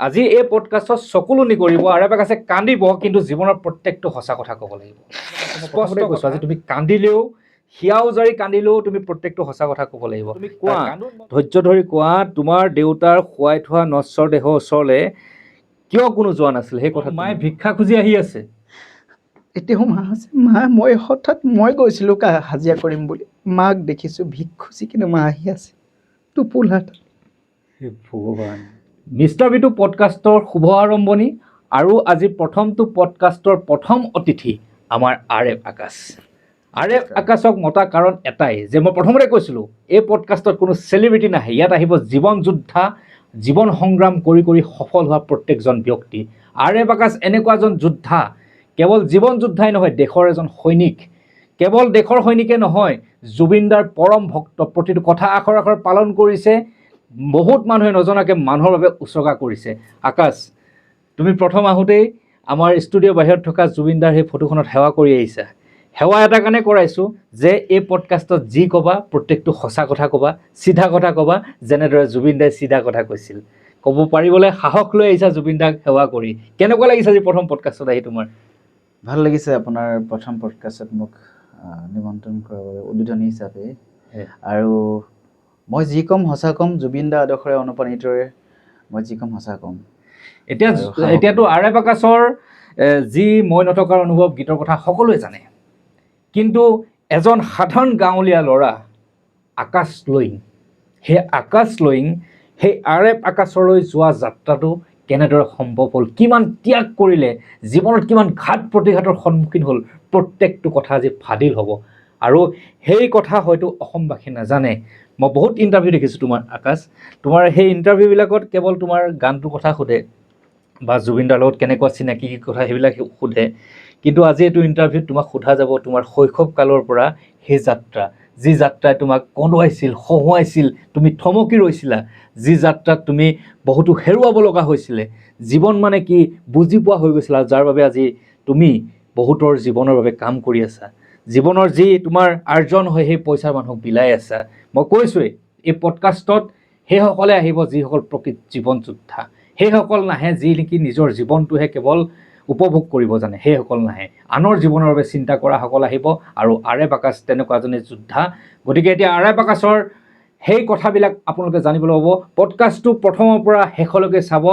আজি এই পডকাষ্টত চকুলনি কৰিব আৰু এপাক আছে কান্দিব, কিন্তু জীৱনৰ প্ৰত্যেকটো সঁচা কথা ক'ব লাগিব। স্পষ্ট কৈছোঁ, আজি তুমি কান্দিলেও হিয়াও জাৰি কান্দিলেও তুমি প্ৰত্যেকটো সঁচা কথা ক'ব লাগিব। তুমি কোৱা, ধৈৰ্য ধৰি কোৱা, তোমাৰ দেউতাৰ শুৱাই থোৱা নশ্বৰ দেহৰ ওচৰলৈ কিয় কোনো যোৱা নাছিল? সেই কথা মায়ে ভিক্ষা খুজি আহি আছে। এতিয়াও মা আছে। মই হঠাৎ গৈছিলোঁ হাজিৰা কৰিম বুলি, মাক দেখিছোঁ ভিক খুজি কিনে মা আহি আছে টোপোলাত। হে ভগৱান। মিষ্টাৰ বিটু পডকাষ্টৰ শুভ আৰম্ভণি, আৰু আজি প্ৰথমটো পডকাষ্টৰ প্ৰথম অতিথি আমাৰ RF আকাশ। RF আকাশক মতা কাৰণ এটাই যে মই প্ৰথমতে কৈছিলোঁ, এই পডকাষ্টত কোনো চেলিব্ৰিটি নাহে, ইয়াত আহিব জীৱন যোদ্ধা, জীৱন সংগ্ৰাম কৰি কৰি সফল হোৱা প্ৰত্যেকজন ব্যক্তি। RF আকাশ এনেকুৱা এজন যোদ্ধা, কেৱল জীৱন যোদ্ধাই নহয়, দেশৰ এজন সৈনিক। কেৱল দেশৰ সৈনিকে নহয়, জুবিনদাৰ পৰম ভক্ত, প্ৰতিটো কথা আখৰ আখৰ পালন কৰিছে, বহুত মানুহে নজনাকৈ মানুহৰ বাবে উচৰ্গা কৰিছে। আকাশ, তুমি প্ৰথম আহোঁতেই আমাৰ ষ্টুডিঅ'ৰ বাহিৰত থকা জুবিনদাৰ সেই ফটোখনত সেৱা কৰি আহিছা। সেৱা এটা কাৰণে কৰাইছোঁ যে এই পডকাষ্টত যি ক'বা প্ৰত্যেকটো সঁচা কথা ক'বা, চিধা কথা ক'বা, যেনেদৰে জুবিনদাই চিধা কথা কৈছিল। ক'ব পাৰিবলৈ সাহস লৈ আহিছা জুবিনদাক সেৱা কৰি। কেনেকুৱা লাগিছে আজি প্ৰথম পডকাষ্টত আহি তোমাৰ? ভাল লাগিছে আপোনাৰ প্ৰথম পডকাষ্টত মোক নিমন্ত্ৰণ কৰাৰ বাবে উদ্বোধনী হিচাপে। আৰু মই যি ক'ম সঁচা ক'ম, জুবিনদা আদৰ্শৰে অনুপ্ৰাণিতৰে মই যি ক'ম সঁচা ক'ম। এতিয়াতো RF আকাশৰ যি মই নথকাৰ অনুভৱ গীতৰ কথা সকলোৱে জানে, কিন্তু এজন সাধাৰণ গাঁৱলীয়া ল'ৰা আকাশ লয়িং, সেই আকাশ লয়িং সেই RF আকাশলৈ যোৱা যাত্ৰাটো কেনেদৰে সম্ভৱ হ'ল, কিমান ত্যাগ কৰিলে, জীৱনত কিমান ঘাত প্ৰতিঘাতৰ সন্মুখীন হ'ল, প্ৰত্যেকটো কথা আজি ফাদিল হ'ব। আৰু সেই কথা হয়তো অসমবাসী নাজানে। মই বহুত ইণ্টাৰভিউ দেখিছোঁ তোমাৰ আকাশ, তোমাৰ সেই ইণ্টাৰভিউবিলাকত কেৱল তোমাৰ গানটোৰ কথা সোধে বা জুবিনদাৰ লগত কেনেকুৱা চিনাকি কথা সেইবিলাক সোধে, কিন্তু আজি এইটো ইণ্টাৰভিউত তোমাক সোধা যাব তোমাৰ শৈশৱ কালৰ পৰা সেই যাত্ৰা, যি যাত্ৰাই তোমাক কন্দুৱাইছিল, হহুৱাইছিল, তুমি থমকি ৰৈছিলা, যি যাত্ৰাত তুমি বহুতো হেৰুৱাব লগা হৈছিলে, জীৱন মানে কি বুজি পোৱা হৈ গৈছিলা, যাৰ বাবে আজি তুমি বহুতৰ জীৱনৰ বাবে কাম কৰি আছা, জীৱনৰ যি তোমাৰ আৰ্জন হয় সেই পইচাৰ মানুহক বিলাই আছা। মই কৈছোঁৱেই, এই পডকাষ্টত সেইসকলে আহিব যিসকল প্ৰকৃত জীৱন যোদ্ধা, সেইসকল নাহে যি নেকি নিজৰ জীৱনটোহে কেৱল উপভোগ কৰিব জানে, সেইসকল নাহে। আনৰ জীৱনৰ বাবে চিন্তা কৰাসকল আহিব, আৰু RF আকাশ তেনেকুৱা এজনী যোদ্ধা। গতিকে এতিয়া RF আকাশৰ সেই কথাবিলাক আপোনালোকে জানিবলৈ হ'ব। পডকাষ্টটো প্ৰথমৰ পৰা শেষলৈকে চাব।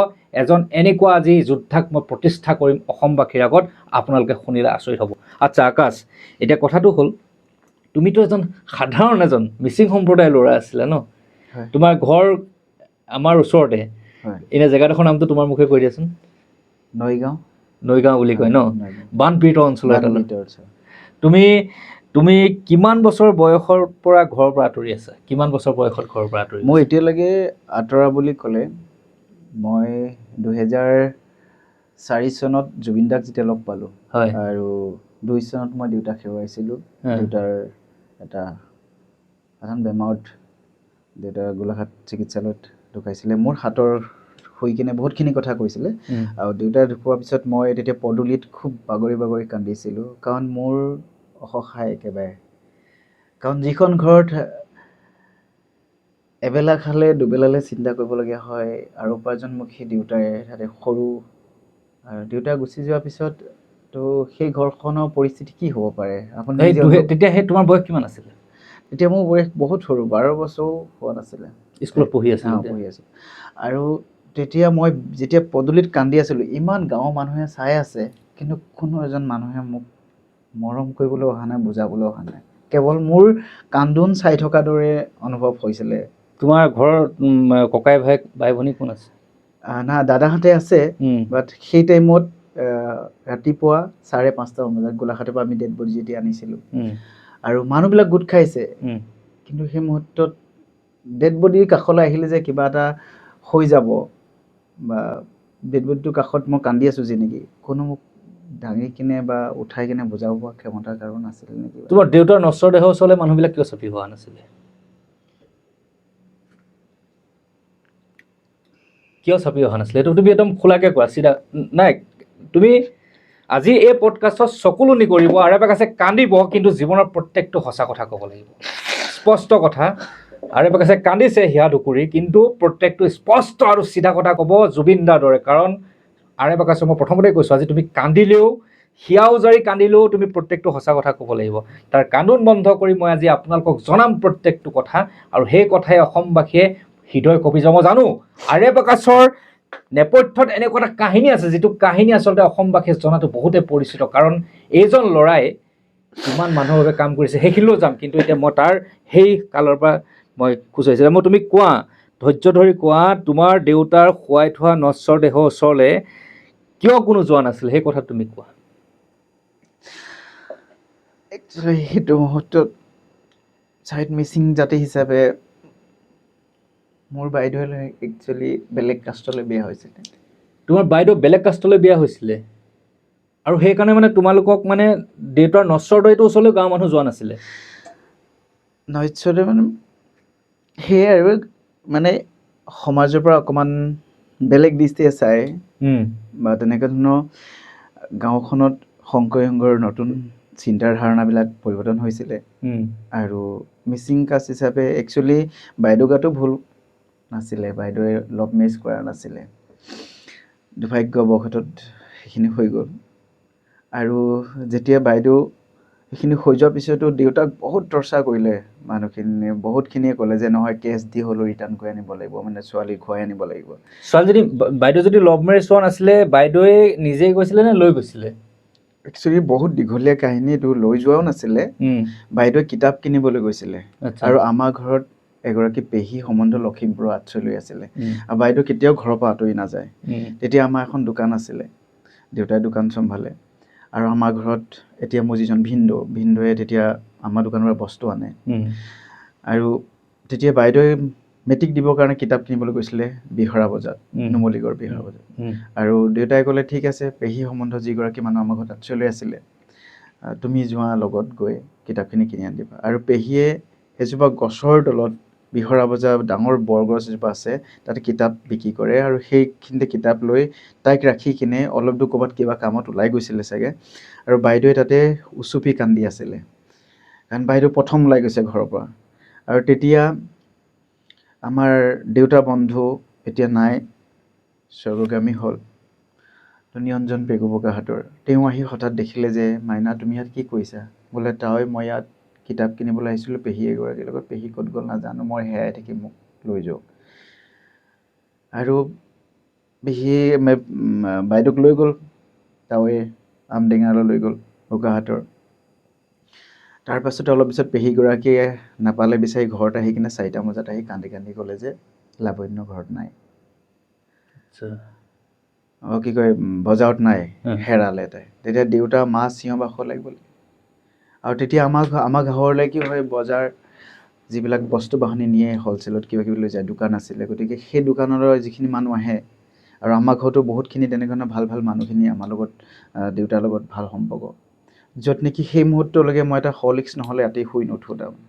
এজন এনেকুৱা আজি যোদ্ধাক মই প্ৰতিষ্ঠা কৰিম অসমবাসীৰ আগত, আপোনালোকে শুনিলে আচৰিত হ'ব। আচ্ছা আকাশ, এতিয়া কথাটো হ'ল, তুমিতো এজন সাধাৰণ এজন মিচিং সম্প্ৰদায়ৰ ল'ৰা আছিলা ন? তোমাৰ ঘৰ আমাৰ ওচৰতে। এনে জেগাডোখৰ নামটো তোমাৰ মুখে কৈ দিয়াচোন। নৈগাঁও বুলি কয় ন? বানপীড়িত অঞ্চল এটালৈ। তুমি কিমান বছৰ বয়সৰ পৰা ঘৰৰ পৰা আঁতৰি আছা? কিমান বছৰ বয়সত ঘৰৰ পৰা আঁতৰি? মই এতিয়ালৈকে আঁতৰা বুলি ক'লে, মই 2004 চনত জুবিনদাক যেতিয়া লগ পালোঁ, আৰু 2 চনত মই দেউতাক হেৰুৱাইছিলোঁ। দেউতাৰ এটা সাধাৰণ বেমাৰত দেউতাৰ গোলাঘাট চিকিৎসালয়ত ঢুকাইছিলে। মোৰ হাতৰ হৈ কিনে বহুতখিনি কথা কৈছিলে, আৰু দেউতাই ঢুকোৱাৰ পিছত মই তেতিয়া পদূলিত খুব বাগৰি বাগৰি কান্দিছিলোঁ, কাৰণ মোৰ অসহায় একেবাৰে। কাৰণ যিখন ঘৰত এবেলা খালে দুবেলালৈ চিন্তা কৰিবলগীয়া হয়, আৰু উপাৰ্জনমুখী দেউতাৰে তাতে সৰু, আৰু দেউতা গুচি যোৱাৰ পিছত তো সেই ঘৰখনৰ পৰিস্থিতি কি হ'ব পাৰে আপুনি? তেতিয়া সেই তোমাৰ বয়স কিমান আছিলে? তেতিয়া মোৰ বয়স বহুত সৰু, 12 বছৰো হোৱা নাছিলে। স্কুলত পঢ়ি আছিলোঁ। আৰু তেতিয়া মই যেতিয়া পদূলিত কান্দি আছিলোঁ, ইমান গাঁৱৰ মানুহে চাই আছে, কিন্তু কোনো এজন মানুহে মোক মৰম কৰিবলৈ অহা নাই, বুজাবলৈ অহা নাই। কেৱল মোৰ কান্দোন চাই থকাৰ দৰে অনুভৱ হৈছিলে। তোমাৰ ঘৰত ককাই ভাই ভনী কোন আছে? না, দাদাহঁতে আছে, বাট সেই টাইমত ৰাতিপুৱা 5:30 বজাত গোলাঘাটৰ পৰা আমি ডেড বডি যেতিয়া আনিছিলোঁ, আৰু মানুহবিলাক গোট খাইছে, কিন্তু সেই মুহূৰ্তত ডেড বডিৰ কাষলৈ আহিলে যে কিবা এটা হৈ যাব, বা ডেড বডিটোৰ কাষত মই কান্দি আছোঁ যেনেকৈ, কোনো মোক দাঙি কিনে বা উঠাই কিনে বুজাব পৰা ক্ষমতাৰ কাৰণ আছিলে নেকি? তোমাৰ দেউতাৰ নশ্বৰ দেহৰ ওচৰলৈ মানুহবিলাক কিয় চাপি হোৱা নাছিলে? কিয় চাপি অহা নাছিলে? এইটো তুমি একদম খোলাকৈ কোৱা, চিধা নাই। তুমি আজি এই পডকাষ্টত চকুলনি কৰিব, RF আকাশে কান্দিব, কিন্তু জীৱনৰ প্ৰত্যেকটো সঁচা কথা ক'ব লাগিব, স্পষ্ট কথা। আৰে প্ৰকাশে কান্দিছে হিয়া ঢুকুৰি, কিন্তু প্ৰত্যেকটো স্পষ্ট আৰু চিধা কথা ক'ব জুবিন দাৰ দৰে। কাৰণ আৰে প্ৰকাশে মই প্ৰথমতে কৈছোঁ, আজি তুমি কান্দিলেও হিয়া উজাৰি কান্দিলেও তুমি প্ৰত্যেকটো সঁচা কথা ক'ব লাগিব। তাৰ কান্দোন বন্ধ কৰি মই আজি আপোনালোকক জনাম প্ৰত্যেকটো কথা, আৰু সেই কথাই অসমবাসীয়ে হৃদয় কঁপি যাব। মই জানো আৰে প্ৰকাশৰ নেপথ্যত এনেকুৱা এটা কাহিনী আছে, যিটো কাহিনী আচলতে অসমবাসীয়ে জনাটো বহুতে পৰিচিত। কাৰণ এইজন ল'ৰাই কিমান মানুহৰ বাবে কাম কৰিছে সেইখিনিলৈও যাম, কিন্তু এতিয়া মই তাৰ সেই কালৰ পৰা মই খুচৰিছিলোঁ। মই তুমি কোৱা, ধৈৰ্য ধৰি কোৱা, তোমাৰ দেউতাৰ শুৱাই থোৱা নশ্বৰ দেহৰ ওচৰলৈ কিয় কোনো যোৱা নাছিল, সেই কথা তুমি কোৱা। একচুৱেলি সেইটো মুহূৰ্তত চাইড মিচিং জাতি হিচাপে মোৰ বাইদেউলৈ একচুৱেলি বেলেগ কাষ্টলৈ বিয়া হৈছিলে। তোমাৰ বাইদেউ বেলেগ কাষ্টলৈ বিয়া হৈছিলে, আৰু সেইকাৰণে মানে তোমালোকক মানে দেউতাৰ নশ্বৰ দেহটোৰ ওচৰলৈ গাঁৱৰ মানুহ যোৱা নাছিলে? নশ্বৰতে মানে সেয়াই আৰু মানে সমাজৰ পৰা অকণমান বেলেগ দৃষ্টিয়ে চাই বা তেনেকুৱা ধৰণৰ গাঁওখনত শংকৰ সংঘৰ নতুন চিন্তাৰ ধাৰণাবিলাক পৰিৱৰ্তন হৈছিলে। আৰু মিচিং কাষ্ট হিচাপে একচুৱেলি বাইদেউ গাতো ভুল নাছিলে, বাইদেৱে লভ মেৰেজ কৰা নাছিলে, দুৰ্ভাগ্যবশতঃ সেইখিনি হৈ গ'ল। আৰু যেতিয়া বাইদেউ সেইখিনি হৈ যোৱাৰ পিছতো দেউতাক বহুত টৰ্চাৰ কৰিলে মানুহখিনিয়ে, বহুতখিনিয়ে ক'লে যে নহয় কেছ দি হ'লেও ৰিটাৰ্ণ কৰি আনিব লাগিব, মানে ছোৱালী ঘূৰাই আনিব লাগিব। ছোৱালীজনী বাইদেউ যদি লভ মেৰেজ হোৱা নাছিলে, বাইদেৱে নিজেই গৈছিলে নে লৈ গৈছিলে? একচুৱেলি বহুত দীঘলীয়া কাহিনী, এইটো লৈ যোৱাও নাছিলে। বাইদেৱে কিতাপ কিনিবলৈ গৈছিলে, আৰু আমাৰ ঘৰত এগৰাকী পেহী সম্বন্ধ লখিমপুৰৰ আঠচলৈ আছিলে, আৰু বাইদেউ কেতিয়াও ঘৰৰ পৰা আঁতৰি নাযায়। তেতিয়া আমাৰ এখন দোকান আছিলে, দেউতাই দোকান চম্ভালে, আৰু আমাৰ ঘৰত এতিয়া মোৰ যিজন ভিনদৌৱে তেতিয়া আমাৰ দোকানৰ পৰা বস্তু আনে। আৰু তেতিয়া বাইদেৱে মেট্ৰিক দিবৰ কাৰণে কিতাপ কিনিবলৈ গৈছিলে বিহৰা বজাৰত, নুমলীগড় বিহৰা বজাৰত। আৰু দেউতাই ক'লে ঠিক আছে, পেহী সম্বন্ধ যিগৰাকী মানুহ আমাৰ ঘৰত আঠচলৈ আছিলে, তুমি যোৱা লগত গৈ কিতাপখিনি কিনি আনি দিবা। আৰু পেহীয়ে এজোপা গছৰ তলত, বিহৰা বজাৰ ডাঙৰ বৰগছ এজোপা আছে, তাতে কিতাপ বিক্ৰী কৰে, আৰু সেইখিনিতে কিতাপ লৈ তাইক ৰাখি কিনে অলপ দূৰ ক'ৰবাত কিবা কামত ওলাই গৈছিলে চাগে, আৰু বাইদেৱে তাতে উচুপি কান্দি আছিলে, কাৰণ বাইদেউ প্ৰথম ওলাই গৈছে ঘৰৰ পৰা। আৰু তেতিয়া আমাৰ দেউতাৰ বন্ধু এতিয়া নাই, স্বৰ্গগামী হ'ল, নিৰঞ্জন পেগু বোকাহাতৰ, তেওঁ আহি হঠাৎ দেখিলে যে মাইনা তুমি ইয়াত কি কৰিছা? বোলে তাই মই ইয়াত কিতাপ কিনিবলৈ আহিছিলোঁ পেহী এগৰাকীৰ লগত, পেহী ক'ত গ'ল নাজানো, মই হেৰাই থাকি মোক লৈ যাওক। আৰু পেহীয়ে বাইদেউক লৈ গ'ল তাৱে আমডেঙালৈ লৈ গ'ল বোকাহাটৰ। তাৰপাছতে অলপ পিছত পেহীগৰাকীয়ে নাপালে বিচাৰি ঘৰত আহি কিনে 4টা বজাত আহি কান্দি কান্দি ক'লে যে লাৱণ্য ঘৰত নাই, কি কয় বজাৰত নাই, হেৰালে তাই। তেতিয়া দেউতা মা চিঞৰ বাখৰ লাগি গ'ল। আৰু তেতিয়া আমাৰ ঘৰলৈ কি হয়, বজাৰ যিবিলাক বস্তু বাহনি নিয়ে হ'লচেলত কিবা কিবি লৈ যায়, দোকান আছিলে, গতিকে সেই দোকানৰ যিখিনি মানুহ আহে, আৰু আমাৰ ঘৰতো বহুতখিনি তেনেধৰণৰ ভাল ভাল মানুহখিনি আমাৰ লগত, দেউতাৰ লগত ভাল সম্পৰ্ক, য'ত নেকি সেই মুহূৰ্তলৈকে মই এটা হৰলিক্স নহ'লে ৰাতি শুই নুঠোঁ তাৰমানে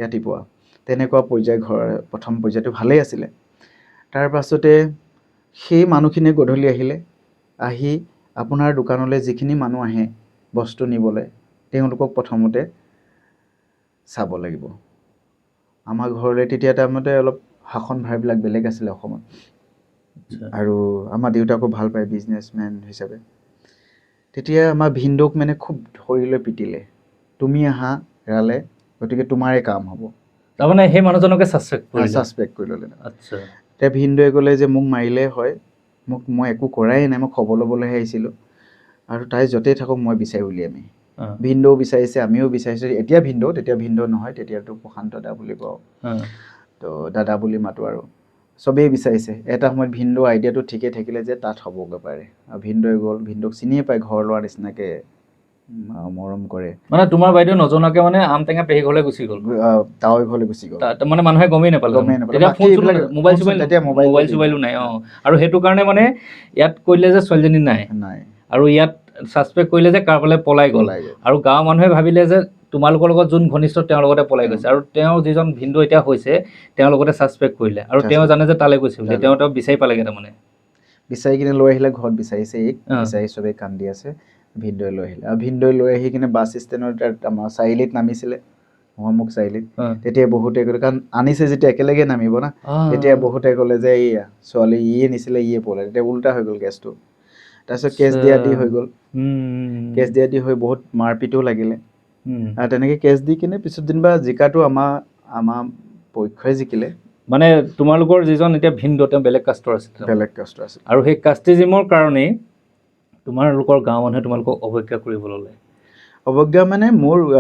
ৰাতিপুৱা, তেনেকুৱা পৰ্যায় ঘৰৰ প্ৰথম পৰ্যায়টো ভালেই আছিলে। তাৰ পাছতে সেই মানুহখিনিয়ে গধূলি আহিলে, আহি আপোনাৰ দোকানলৈ যিখিনি মানুহ আহে বস্তু নিবলৈ, তেওঁলোকক প্ৰথমতে চাব লাগিব। আমাৰ ঘৰলৈ তেতিয়া টাইমতে অলপ শাসন ভাৰবিলাক বেলেগ আছিলে অসমত, আৰু আমাৰ দেউতাকো ভাল পায় বিজনেছমেন হিচাপে। তেতিয়া আমাৰ ভিনদৌক মানে খুব ধৰি লৈ পিটিলে, তুমি আহা এৰালে, গতিকে তোমাৰে কাম হ'ব। তাৰমানে সেই মানুহজনকে ছাছপেক্ট কৰি ল'লে। আচ্ছা। এতিয়া ভিনদৌৱে ক'লে যে মোক মাৰিলে হয়, মই একো কৰাই নাই, মই খবৰ ল'বলৈহে আহিছিলোঁ, আৰু তাই য'তেই থাকক মই বিচাৰি উলিয়ামেই। ভিনদৌ বিচাৰিছে, আমিও বিচাৰিছোঁ, এতিয়া ভিনদৌ, তেতিয়া ভিনদৌ নহয়, তেতিয়াতো প্ৰশান্ত দা বুলি কওঁ, তো দাদা বুলি মাতোঁ। আৰু চবেই বিচাৰিছে। এটা সময়ত ভিনদৌ আইডিয়াটো ঠিকেই থাকিলে যে তাত হ'বগৈ পাৰে, আৰু ভিনদৌৱে গ'ল, ভিনদৌক চিনিয়ে পায়, ঘৰ লোৱাৰ নিচিনাকৈ মৰম কৰে। মানে তোমাৰ বাইদেউ নজনাকৈ মানে আমটেঙা পেহী ঘৰলৈ গুচি গ'ল, তাৱৈ ঘৰলৈ গুচি গ'ল, মানে মানুহে গমেই নাপালে। তেতিয়া মোবাইল চোবাইলো নাই। আৰু সেইটো কাৰণে মানে ইয়াত কৰিলে যে ছোৱালীজনী নাই, আৰু ইয়াত ছাছপেক্ট কৰিলে যে কাৰোবালৈ পলাই গ'ল, আৰু গাঁৱৰ মানুহে ভাবিলে যে তোমালোকৰ লগত যোন ঘনিষ্ঠ তেওঁৰ লগতে পলাই গৈছে, আৰু তেওঁ যিজন ভিনদৌ এতিয়া হৈছে তেওঁৰ লগতে ছাছপেক্ট কৰিলে, আৰু তেওঁ জানে যে তালৈ গৈছে বুলি, তেওঁ বিচাৰি পালেগৈ। তাৰমানে বিচাৰি কিনে লৈ আহিলে, ঘৰত বিচাৰিছে, বিচাৰি চবেই কান্দি আছে, ভিনদৌৱে লৈ আহিলে। আৰু ভিনদৌৱে লৈ আহি কিনে বাছ ষ্টেণ্ডত আমাৰ চাৰিআলিত নামিছিলে, মহামুখ চাৰিআলিত তেতিয়া বহুতে ক'লে, কাৰণ আনিছে যেতিয়া একেলগে নামিব না, তেতিয়া বহুতে ক'লে যে এইয়া ছোৱালী ইয়ে নিছিলে ইয়ে পলাই, তেতিয়া উল্টা হৈ গ'ল কেছটো। তাৰপিছত কেছ দিয়া দি হৈ গ'ল, কেছ দিয়া দি হৈ বহুত মাৰপিটো লাগিলে, আৰু তেনেকৈ কেছ দি কিনে পিছত যেনিবা জিকাটো আমাৰ পক্ষই জিকিলে। মানে তোমালোকৰ যিজন এতিয়া ভিনদেউ তেওঁ বেলেগ কাষ্টৰ আছিল, বেলেগ কাষ্টৰ আছিল, আৰু সেই কাষ্টিজিমৰ কাৰণেই তোমালোকৰ গাঁৱৰ মানুহে তোমালোকক অৱজ্ঞা কৰিব ল'লে। অৱজ্ঞা মানে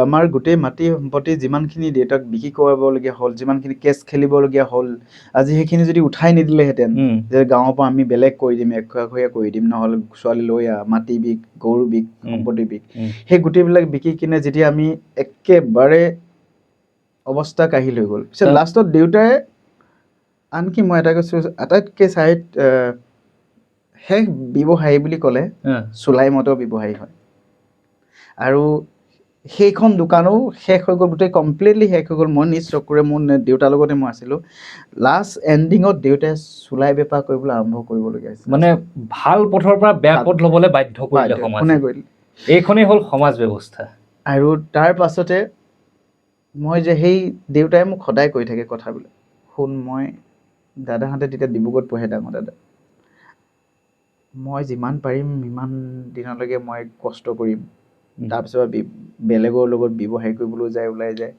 আমাৰ গোটেই মাটি সম্পত্তি যিমানখিনি দেউতাক বিক্ৰী কৰাবলগীয়া হ'ল, যিমানখিনি কেছ খেলিবলগীয়া হ'ল, আজি সেইখিনি যদি উঠাই নিদিলেহেঁতেন, যে গাঁৱৰ পৰা আমি বেলেগ কৰি দিম, একোখৰীয়া কৰি দিম, নহ'লে ছোৱালী লৈ আহ, মাটি বিক, গৰু বিক, সম্পত্তি বিক, সেই গোটেইবিলাক বিকি কিনে যেতিয়া আমি একেবাৰে অৱস্থা কাঢ়িল হৈ গ'ল, পিছত লাষ্টত দেউতাই আনকি মই এটা কৈছোঁ, আটাইতকৈ শেষ ব্যৱসায়ী বুলি ক'লে চুলাই মদৰ ব্যৱসায়ী হয়। আৰু সেইখন দোকানো শেষ হৈ গ'ল, গোটেই কমপ্লিটলি শেষ হৈ গ'ল। মই নিজ চকুৰে, মোৰ দেউতাৰ লগতে মই আছিলোঁ, লাষ্ট এণ্ডিঙত দেউতাই চুলাই বেপাৰ কৰিবলৈ আৰম্ভ কৰিবলগীয়া হৈছিল। মানে ভাল পথৰ পৰা বেয়া পথ ল'বলৈ বাধ্য কৰিলে সমাজে। এইখনেই হ'ল সমাজ ব্যৱস্থা। আৰু তাৰ পাছতে মই যে সেই দেউতাই মোক সদায় কৈ থাকে কথাবিলাক, শুন, মই দাদাহঁতে তেতিয়া ডিব্ৰুগড়ত পঢ়ে, ডাঙৰ দাদা, মই যিমান পাৰিম ইমান দিনলৈকে মই কষ্ট কৰিম, তাৰপিছত বেলেগৰ লগত ব্যৱসায় কৰিবলৈ ওলাই যায়,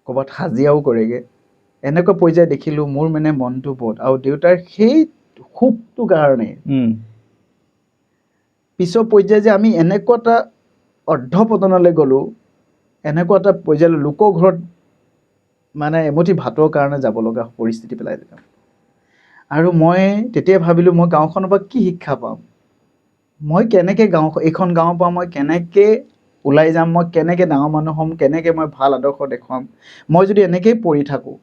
ক'ৰবাত হাজিৰাও কৰেগৈ, এনেকুৱা পৰ্যায় দেখিলোঁ। মোৰ মানে মনটো বহুত, আৰু দেউতাৰ সেই সুখটোৰ কাৰণে পিছৰ পৰ্যায় যে আমি এনেকুৱা এটা অৰ্ধপতনলৈ গ'লোঁ, এনেকুৱা এটা পৰ্যায়লৈ লোকৰ ঘৰত মানে এমুঠি ভাতৰ কাৰণে যাব লগা পৰিস্থিতি পেলাই দিলে। আৰু মই তেতিয়া ভাবিলোঁ, মই গাঁওখনৰ পৰা কি শিক্ষা পাম, মই কেনেকৈ এইখন গাঁৱৰ পৰা মই কেনেকৈ ওলাই যাম, মই কেনেকৈ ডাঙৰ মানুহ হ'ম, কেনেকৈ মই ভাল আদৰ্শ দেখুৱাম, মই যদি এনেকৈয়ে পৰি থাকোঁ,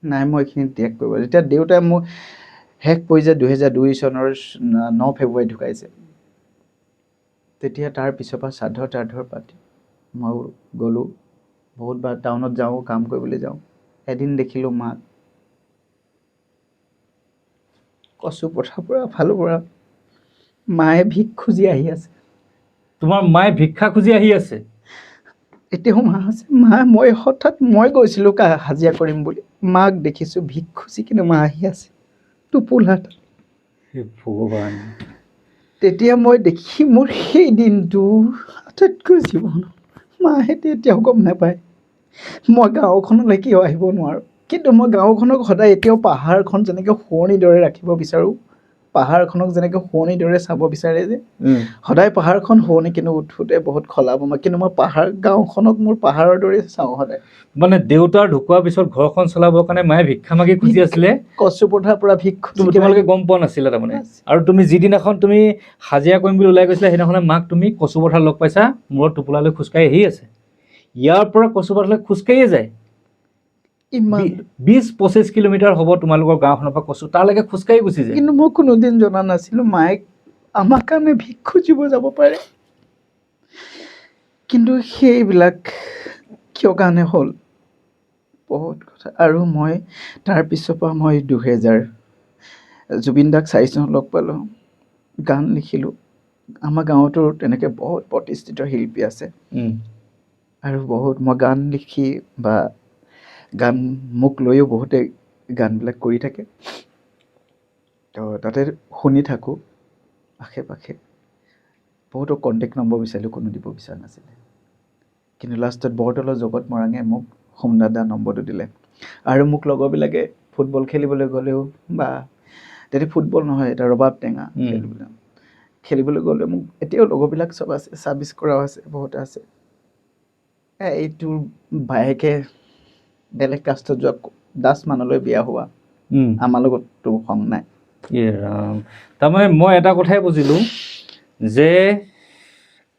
নাই, মই এইখিনি ত্যাগ কৰিব। যেতিয়া দেউতাই মোৰ শেষ পৰ্যায় 2002 চনৰ 9 ফেব্ৰুৱাৰী ঢুকাইছে, তেতিয়া তাৰ পিছৰ পৰা শ্ৰাদ্ধ পাতি মই গ'লোঁ, বহুতবাৰ টাউনত যাওঁ, কাম কৰিবলৈ যাওঁ। এদিন দেখিলোঁ মাক কচু পথাৰৰ পৰা ফালৰ পৰা মায়ে ভিক খুজি আহি আছে। তোমাৰ মায়ে ভিক্ষা খুজি আহি আছে? এতিয়াও মা আছে। মই গৈছিলোঁ হাজিৰা কৰিম বুলি, মাক দেখিছোঁ ভিক খুজি কিনে মা আহি আছে টোপোলা। ভগৱান, তেতিয়া মই দেখি মোৰ সেই দিনটো আটাইতকৈ জীৱন, মাহেঁতে এতিয়াও গম নাপায় মই গাঁওখনলৈ কিয় আহিব নোৱাৰোঁ। কিন্তু মই গাঁওখনক সদায় এতিয়াও পাহাৰখন যেনেকৈ শুৱনিৰ দৰে ৰাখিব বিচাৰোঁ, পাহাৰখনক যেনেকৈ শুৱনিৰ দৰে চাব বিচাৰে যে, সদায় পাহাৰখন শুৱনি, কিন্তু উঠোঁতে বহুত খলাব মই, কিন্তু মই গাঁওখনক মোৰ পাহাৰৰ দৰে চাওঁ সদায়। মানে দেউতাৰ ঢুকোৱাৰ পিছত ঘৰখন চলাবৰ কাৰণে মায়ে ভিক্ষা মাগি খুজি আছিলে, কচু পথাৰৰ পৰা ভিক খুজি। তোমালোকে গম পোৱা নাছিলা তাৰমানে? আৰু তুমি যিদিনাখন তুমি হাজিৰা কৰিম বুলি ওলাই গৈছিলা, সেইদিনাখনে মাক তুমি কচু পথাৰ লগ পাইছা, মূৰত টোপোলালৈ খোজকাঢ়ি আহি আছে। ইয়াৰ পৰা কচু পথাৰলৈ খোজকাঢ়িয়ে যায়, 20-25 কিলোমিটাৰ হ'ব তোমালোকৰ গাঁওখনৰ পৰা কচু, তালৈকে খোজকাঢ়ি গুচি যায়। কিন্তু মই কোনোদিন জনা নাছিলোঁ মায়ে আমাৰ কাৰণে ভিক খুজিব যাব পাৰে। কিন্তু সেইবিলাক কিয় কাৰণে হ'ল, বহুত কথা। আৰু মই তাৰ পিছৰ পৰা মই 2000 জুবিন দাক 4 চনত লগ পালোঁ, গান লিখিলোঁ। আমাৰ গাঁৱতো তেনেকৈ বহুত প্ৰতিষ্ঠিত শিল্পী আছে, আৰু বহুত মই গান লিখি বা গান মোক লৈও বহুতে গানবিলাক কৰি থাকে, তো তাতে শুনি থাকোঁ। আশে পাশে বহুতো কণ্টেক্ট নম্বৰ বিচাৰিলোঁ, কোনো দিব বিচৰা নাছিলে, কিন্তু লাষ্টত বৰতলৰ জগত মৰাঙে মোক সোমদাদা নম্বৰটো দিলে। আৰু মোক লগৰবিলাকে ফুটবল খেলিবলৈ গ'লেও, বা তেতিয়া ফুটবল নহয়, এটা ৰবাব টেঙা খেলিবলৈ গ'লে মোক এতিয়াও লগৰবিলাক চব আছে, ছাৰ্ভিচ কৰাও আছে, বহুতে আছে। এইটোৰ বায়েকে বেলেগ কাষ্টত যোৱা দাস মানুহলৈ বিয়া হোৱা, আমাৰ লগততো সং নাই। তাৰমানে মই এটা কথাই বুজিলোঁ যে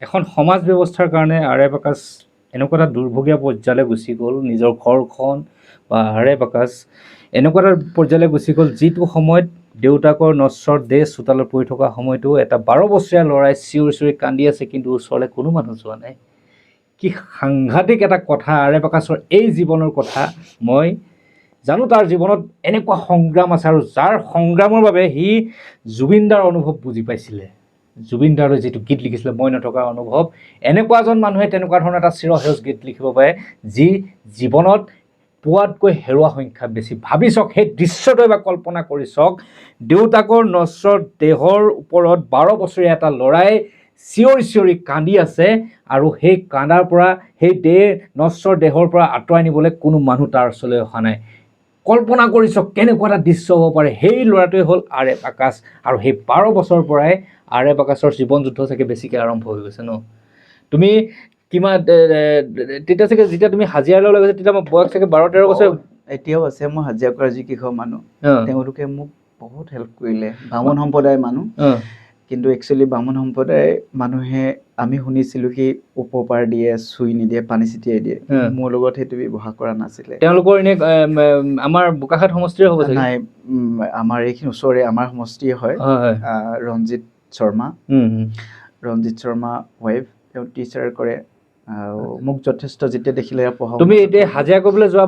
এখন সমাজ ব্যৱস্থাৰ কাৰণে আৰে বাকাচ এনেকুৱা এটা দুৰ্ভগীয়া পৰ্যায়লৈ গুচি গ'ল, নিজৰ ঘৰখন বা আৰে বাকাচ এনেকুৱা এটা পৰ্যায়লৈ গুচি গ'ল, যিটো সময়ত দেউতাকৰ নশ্বৰ দেহ চোতালত পৰি থকা সময়তো এটা 12 বছৰীয়া ল'ৰাই চিঞৰি চিঞৰি কান্দি আছে, কিন্তু ওচৰলৈ কোনো মানুহ যোৱা নাই। কি সাংঘাতিক এটা কথা আৰে বাকাচৰ এই জীৱনৰ কথা। মই জানো তাৰ জীৱনত এনেকুৱা সংগ্ৰাম আছে, আৰু যাৰ সংগ্ৰামৰ বাবে সি জুবিনদাৰ অনুভৱ বুজি পাইছিলে। জুবিন দাৰে যিটো গীত লিখিছিলে মই নথকাৰ অনুভৱ, এনেকুৱা এজন মানুহে তেনেকুৱা ধৰণৰ এটা চিৰসেউজ গীত লিখিব পাৰে যি জীৱনত পোৱাতকৈ হেৰুৱা সংখ্যা বেছি। ভাবি চাওক, সেই দৃশ্যটো এবাৰ কল্পনা কৰি চাওক, দেউতাকৰ নশ্বৰ দেহৰ ওপৰত 12 বছৰীয়া এটা ল'ৰাই চিঞৰি চিঞৰি কান্দি আছে, আৰু সেই কান্দাৰ পৰা সেই নশ্বৰ দেহৰ পৰা আঁতৰাই নিবলৈ কোনো মানুহ তাৰ ওচৰলৈ অহা নাই। কল্পনা কৰি চাওক কেনেকুৱা এটা দৃশ্য হ'ব পাৰে। সেই ল'ৰাটোৱে হ'ল R.F. আকাশ, আৰু সেই 12 বছৰৰ পৰাই R.F. আকাশৰ জীৱন যুদ্ধ চাগে বেছিকৈ আৰম্ভ হৈ গৈছে ন। তুমি কিমান তেতিয়া চাগে যেতিয়া তুমি হাজিৰালৈ ওলাই গৈছা তেতিয়া মই বয়স চাগে 12-13 বছৰ। এতিয়াও আছে মই হাজিৰা কৰা যিকেইঘৰ মানুহ, তেওঁলোকে মোক বহুত হেল্প কৰিলে। বামুণ সম্প্ৰদায়ৰ মানুহ, কিন্তু একচুৱেলি বামুণ সম্প্ৰদায়ৰ মানুহে আমি শুনিছিলোঁ কি উপপাৰ দিয়ে, চুই নিদিয়ে, পানী ছিটিয়াই দিয়ে। মোৰ লগত সেইটো ব্যৱহাৰ কৰা নাছিলে। তেওঁলোকৰ এনে আমাৰ বোকাখাত সমষ্টিৰ হ'ব চাগে? নাই, আমাৰ এইখিনি ওচৰৰে আমাৰ সমষ্টিয়ে হয়। ৰঞ্জিত শৰ্মা, ৰঞ্জিত শৰ্মা ৱাইফ, তেওঁ টিচাৰ কৰে। মোক যথেষ্ট যেতিয়া দেখিলে পঢ়া। তুমি এতিয়া হাজিৰা কৰিবলৈ যোৱা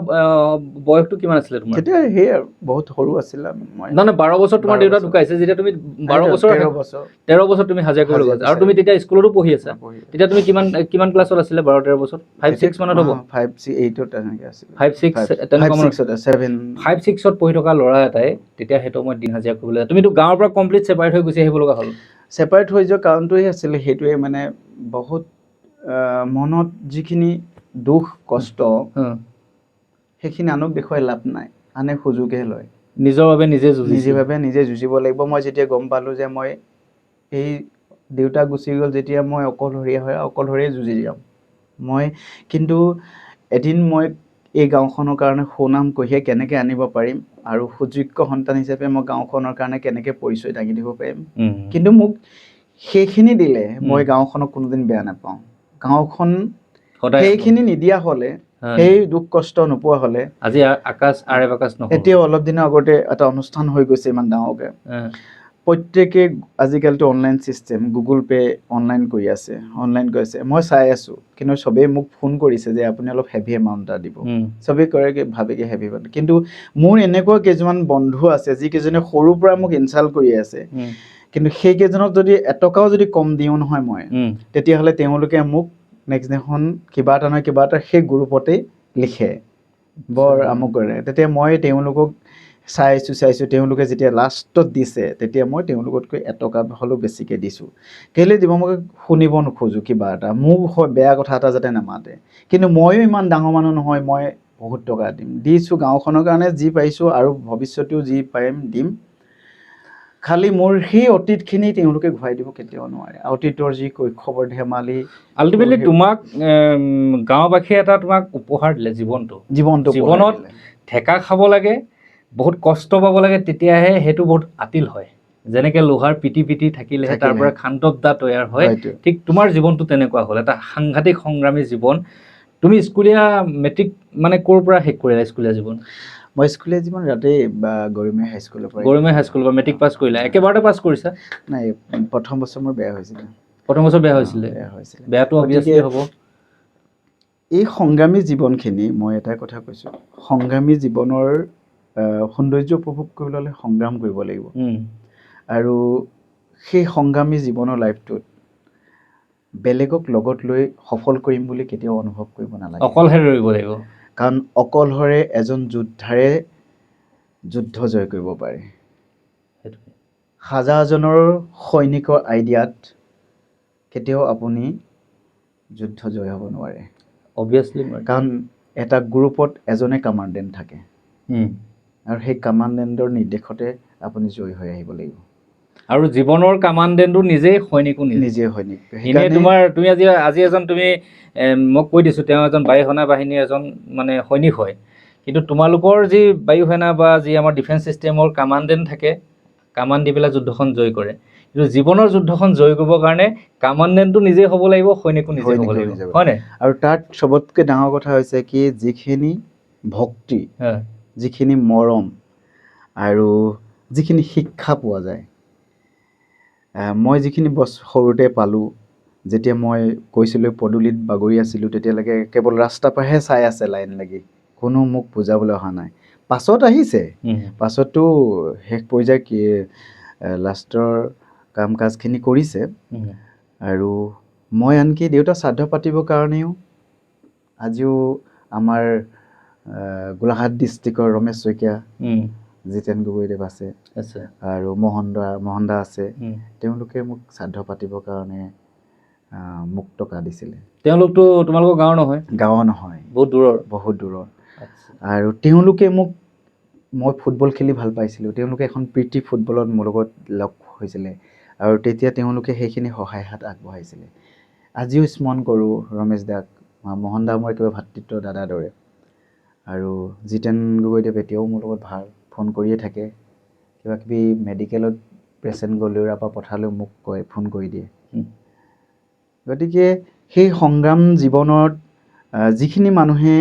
বয়সটো কিমান আছিলে তোমাৰ? তেতিয়া সেই আৰু বহুত সৰু আছিলা মই। নহয় 12 বছৰ তোমাৰ দেউতা ঢুকাইছে, যেতিয়া তুমি 13 বছৰ তুমি হাজিৰা কৰিবলৈ গৈছা, আৰু তুমি তেতিয়া স্কুলতো পঢ়ি আছা। তেতিয়া তুমি কিমান ক্লাছত আছিলে 12-13 বছৰ? 5-6 মানত হ'ব? 5-8 তেনেকৈ আছিল। 5-6 তেনেকুৱা 5-6ত পঢ়ি থকা ল'ৰা এটাই তেতিয়া সেইটো সময়ত দিন হাজিৰা কৰিবলৈ যায়। তুমিতো গাঁৱৰ পৰা কমপ্লিট ছেপাৰেট হৈ গুচি আহিব লগা হ'ল। ছেপাৰেট হৈ যোৱা কাৰণটোৱে আছিলে সেইটোৱে, মানে বহুত মনত যিখিনি দুখ কষ্ট সেইখিনি আনক দেখুৱাই লাভ নাই, আনে সুযোগহে লয়। নিজৰ বাবে নিজে যুঁজিব লাগিব। মই যেতিয়া গম পালোঁ যে মই এই দেউতা গুচি গ'ল, যেতিয়া মই অকলশৰীয়া যুঁজি যাম মই। কিন্তু এদিন মই এই গাঁওখনৰ কাৰণে সুনাম কঢ়িয়াই কেনেকৈ আনিব পাৰিম, আৰু সুযোগ্য সন্তান হিচাপে মই গাঁওখনৰ কাৰণে কেনেকৈ পৰিচয় দাঙি দিব পাৰিম। কিন্তু মোক সেইখিনি দিলে মই গাঁওখনক কোনোদিন বেয়া নাপাওঁ। গাঁওখন সেইখিনি নিদিয়া হ'লে, সেই দুখ কষ্ট নোপোৱা হ'লে আজি আকাশ R.F. আকাশ নহয়। এতিয়াও অলপ দিনৰ আগতে এটা অনুষ্ঠান হৈ গৈছে ইমান ডাঙৰকৈ, প্ৰত্যেকে আজিকালিতো online system, Google pay' online কৰি আছে, মই চাই আছোঁ। কিন্তু চবেই মোক ফোন কৰিছে যে আপুনি অলপ হেভি এমাউণ্ট এটা দিব। চবেই কৰে কি ভাবে কি হেভি এমাউণ্ট, কিন্তু মোৰ এনেকুৱা কেইজনমান বন্ধু আছে যিকেইজনে সৰুৰ পৰা মোক ইনচাল্ট কৰি আছে, কিন্তু সেইকেইজনক যদি এটকাও যদি কম দিওঁ নহয় মই, তেতিয়াহ'লে তেওঁলোকে মোক নেক্সট দিনাখন কিবা এটা নহয় কিবা এটা সেই গ্ৰুপতেই লিখে, বৰ আমুক কৰে। তেতিয়া মই তেওঁলোকক চাইছোঁ, তেওঁলোকে যেতিয়া লাষ্টত দিছে তেতিয়া মই তেওঁলোকতকৈ এটকা হ'লেও বেছিকৈ দিছোঁ। কেলৈ দিব, মই শুনিব নোখোজোঁ কিবা এটা, মোক বেয়া কথা এটা যাতে নামাতে। কিন্তু ময়ো ইমান ডাঙৰ মানুহ নহয়, মই বহুত টকা দিছোঁ গাঁওখনৰ কাৰণে যি পাৰিছোঁ, আৰু ভৱিষ্যতেও যি পাৰিম দিম। খালি মোৰ সেই অতীতখিনি তেওঁলোকে ঘূৰাই দিব কেতিয়াও নোৱাৰে। অতীতৰ যি কৈশোৰৰ ধেমালি, আল্টিমেটলি তোমাক গাঁওবাসীয়ে এটা তোমাক উপহাৰ দিলে, জীৱনত ঠেকা খাব লাগে, বহুত কষ্ট পাব লাগে, তেতিয়াহে সেইটো বহুত আতিল হয়। যেনেকৈ লোহাৰ পিটি থাকিলেহে তাৰ পৰা খান্তবদা তৈয়াৰ হয়, ঠিক তোমাৰ জীৱনটো তেনেকুৱা হ'ল, এটা সাংঘাতিক সংগ্ৰামী জীৱন। তুমি স্কুলীয়া মেট্ৰিক মানে ক'ৰ পৰা শেষ কৰিলা স্কুলীয়া জীৱন? মই স্কুলীয়া জীৱন ৰাতেই গৰিমাই হাইস্কুলৰ পৰা। গৰিমাই হাইস্কুলৰ পৰা মেট্ৰিক পাছ কৰিলা? একেবাৰতে পাছ কৰিছা? নাই, প্ৰথম বছৰ মোৰ বেয়া হৈছিলে। প্ৰথম বছৰ বেয়া হৈছিলে? বেয়াটো অবভিয়াছলি হ'ব। এই সংগ্ৰামী জীৱনখিনি, মই এটাই কথা কৈছোঁ, সংগ্ৰামী জীৱনৰ সৌন্দৰ্য উপভোগ কৰিবলৈ হ'লে সংগ্ৰাম কৰিব লাগিব। আৰু সেই সংগ্ৰামী জীৱনৰ লাইফটোত বেলেগক লগত লৈ সফল কৰিম বুলি কেতিয়াও অনুভৱ কৰিব নালাগে। অকলশৰে ৰহিব লাগিব। কাৰণ অকলশৰে এজন যোদ্ধাৰে যুদ্ধ জয় কৰিব পাৰে। হাজাৰজনৰ সৈনিকৰ আইডিয়াত কেতিয়াও আপুনি যুদ্ধ জয় হ'ব নোৱাৰে। অবভিয়াছলি, কাৰণ এটা গ্ৰুপত এজনে কামাণ্ডেণ্ট থাকে, আৰু সেই কামাণ্ডেণ্টৰ নিৰ্দেশতে আপুনি জয়ী হৈ আহিব লাগিব। আৰু জীৱনৰ কামাণ্ডেণ্টটো নিজেই সৈনিক। এনেই তুমি আজি এজন তুমি মই কৈ দিছোঁ, তেওঁ এজন বায়ু সেনা বাহিনীৰ এজন মানে সৈনিক হয়, কিন্তু তোমালোকৰ যি বায়ু সেনা বা যি আমাৰ ডিফেন্স ছিষ্টেমৰ কামাণ্ডেণ্ট থাকে, কামাণ্ড দি পেলাই যুদ্ধখন জয় কৰে। কিন্তু জীৱনৰ যুদ্ধখন জয় কৰিবৰ কাৰণে কামাণ্ডেণ্টটো নিজে হ'ব লাগিব, সৈনিকো নিজে হ'ব লাগিব, হয়নে? আৰু তাত চবতকৈ ডাঙৰ কথা হৈছে কি, যিখিনি ভক্তি, যিখিনি মৰম, আৰু যিখিনি শিক্ষা পোৱা যায়, মই যিখিনি সৰুতে পালোঁ, যেতিয়া মই কৈছিলোঁ পদূলিত বাগৰি আছিলোঁ, তেতিয়ালৈকে কেৱল ৰাস্তাৰ পৰাহে চাই আছে লাইন লাগি, কোনো মোক বুজাবলৈ অহা নাই। পাছত আহিছে, পাছততো শেষ পৰ্যায় কি লাষ্টৰ কাম কাজখিনি কৰিছে। আৰু মই আনকি দেউতা শ্ৰাদ্ধ পাতিবৰ কাৰণেও আজিও আমাৰ গোলাঘাট ডিষ্ট্ৰিক্টৰ ৰমেশ শইকীয়া, জিতেন গগৈদেৱ আছে আৰু মোহন দা আছে। তেওঁলোকে মোক শ্ৰাদ্ধ পাতিবৰ কাৰণে মোক টকা দিছিলে। তেওঁলোকতো তোমালোকৰ গাঁৱৰ নহয়? গাঁৱৰ নহয়, বহুত দূৰৰ। আৰু তেওঁলোকে মোক, মই ফুটবল খেলি ভাল পাইছিলোঁ, তেওঁলোকে এখন প্ৰীতি ফুটবলত মোৰ লগত লগ হৈছিলে আৰু তেতিয়া তেওঁলোকে সেইখিনি সহায় হাত আগবঢ়াইছিলে। আজিও স্মৰণ কৰোঁ ৰমেশ দাক, মোহন দা মোৰ একেবাৰে ভাতৃত্ব দাদাৰ দৰে। আৰু জিতেন গগৈদেৱ এতিয়াও মোৰ লগত ভাল, ফোন কৰিয়ে থাকে। কিবা কিবি মেডিকেলত পেচেণ্ট গ'লেও পৰা পঠালেও মোক কয়, ফোন কৰি দিয়ে। গতিকে সেই সংগ্ৰাম জীৱনত যিখিনি মানুহে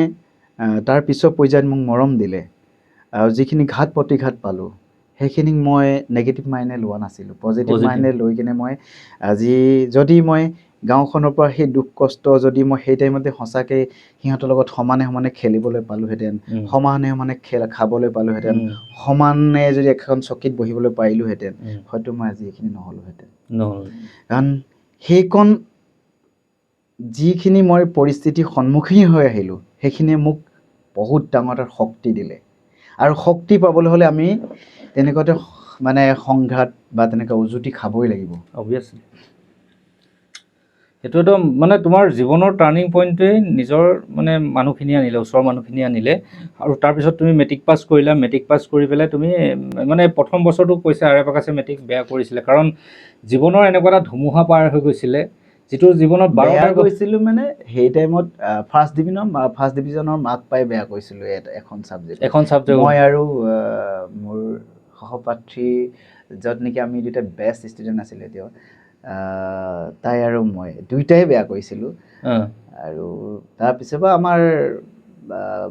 তাৰ পিছৰ পৰ্যায়ত মোক মৰম দিলে আৰু যিখিনি ঘাত প্ৰতিঘাত পালোঁ, সেইখিনিক মই নেগেটিভ মাইণ্ডে লোৱা নাছিলোঁ। পজিটিভ মাইণ্ডে লৈ কিনে মই আজি যদি মই গাঁওখনৰ পৰা সেই দুখ কষ্ট যদি মই সেই টাইমতে সঁচাকৈ সিহঁতৰ লগত সমানে খেলিবলৈ পালোঁহেঁতেন, সমানে খাবলৈ পালোঁহেঁতেন, সমানে যদি এখন চকীত বহিবলৈ পাৰিলোঁহেঁতেন, হয়তো মই আজি এইখিনি নহ'লোহেঁতেন। কাৰণ সেইকণ যিখিনি মই পৰিস্থিতিৰ সন্মুখীন হৈ আহিলোঁ, সেইখিনিয়ে মোক বহুত ডাঙৰ এটা শক্তি দিলে। আৰু শক্তি পাবলৈ হ'লে আমি তেনেকুৱাতে মানে সংঘাত বা তেনেকুৱা উজুতি খাবই লাগিব। অবভিয়াছলি সেইটোতো মানে তোমাৰ জীৱনৰ টাৰ্ণিং পইণ্টটোৱে নিজৰ মানে মানুহখিনি আনিলে, ওচৰৰ মানুহখিনি আনিলে। আৰু তাৰপিছত তুমি মেট্ৰিক পাছ কৰিলা, মেট্ৰিক পাছ কৰি পেলাই তুমি মানে প্ৰথম বছৰটো কৈছে আৰে প্ৰকাশে মেট্ৰিক বেয়া কৰিছিলে, কাৰণ জীৱনৰ এনেকুৱা এটা ধুমুহা পাৰ হৈ গৈছিলে যিটো জীৱনত বেয়া কৰিছিলোঁ। মানে সেই টাইমত ফাৰ্ষ্ট ডিভিজনৰ মাৰ্ক পাই বেয়া কৰিছিলোঁ এখন ছাবজেক্ট। মই আৰু মোৰ সহপাঠী য'ত নেকি আমি দুটা বেষ্ট ষ্টুডেণ্ট আছিলে তেওঁ, তাই আৰু মই দুয়োটাই বেয়া কৰিছিলোঁ। আৰু তাৰপিছৰ পৰা আমাৰ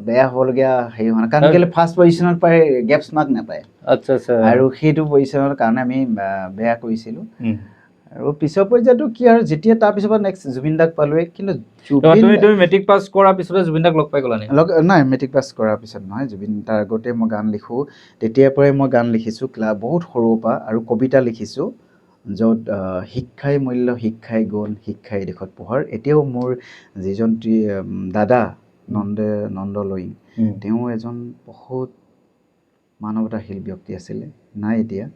বেয়া হ'বলগীয়া হেৰি হোৱা নাই, কাৰণ কেলৈ ফাৰ্ষ্ট পজিশ্যনত পাই গেপছ মাৰ্ক নাপায়। আৰু সেইটো পজিশ্যনৰ কাৰণে আমি বেয়া কৰিছিলোঁ। আৰু পিছৰ পৰ্যায়তো কি আৰু যেতিয়া তাৰপিছৰ পৰা নেক্সট জুবিন দাক পালোঁৱে। কিন্তু তুমি মেট্ৰিক পাছ কৰাৰ পিছতে জুবিন দাক লগ পাই গ'লা নেকি? নাই, মেট্ৰিক পাছ কৰাৰ পিছত নহয়, জুবিন দাৰ আগতে মই গান লিখোঁ। তেতিয়াৰ পৰাই মই গান লিখিছোঁ বহুত সৰুৰ পৰা, আৰু কবিতা লিখিছোঁ, য'ত শিক্ষাই মূল্য, শিক্ষাই গুণ, শিক্ষাই দেশত পোহৰ। এতিয়াও মোৰ যিজন দাদা নন্দ লয়িং, তেওঁ এজন বহুত মানৱতাশীল ব্যক্তি আছিলে, নাই এতিয়া।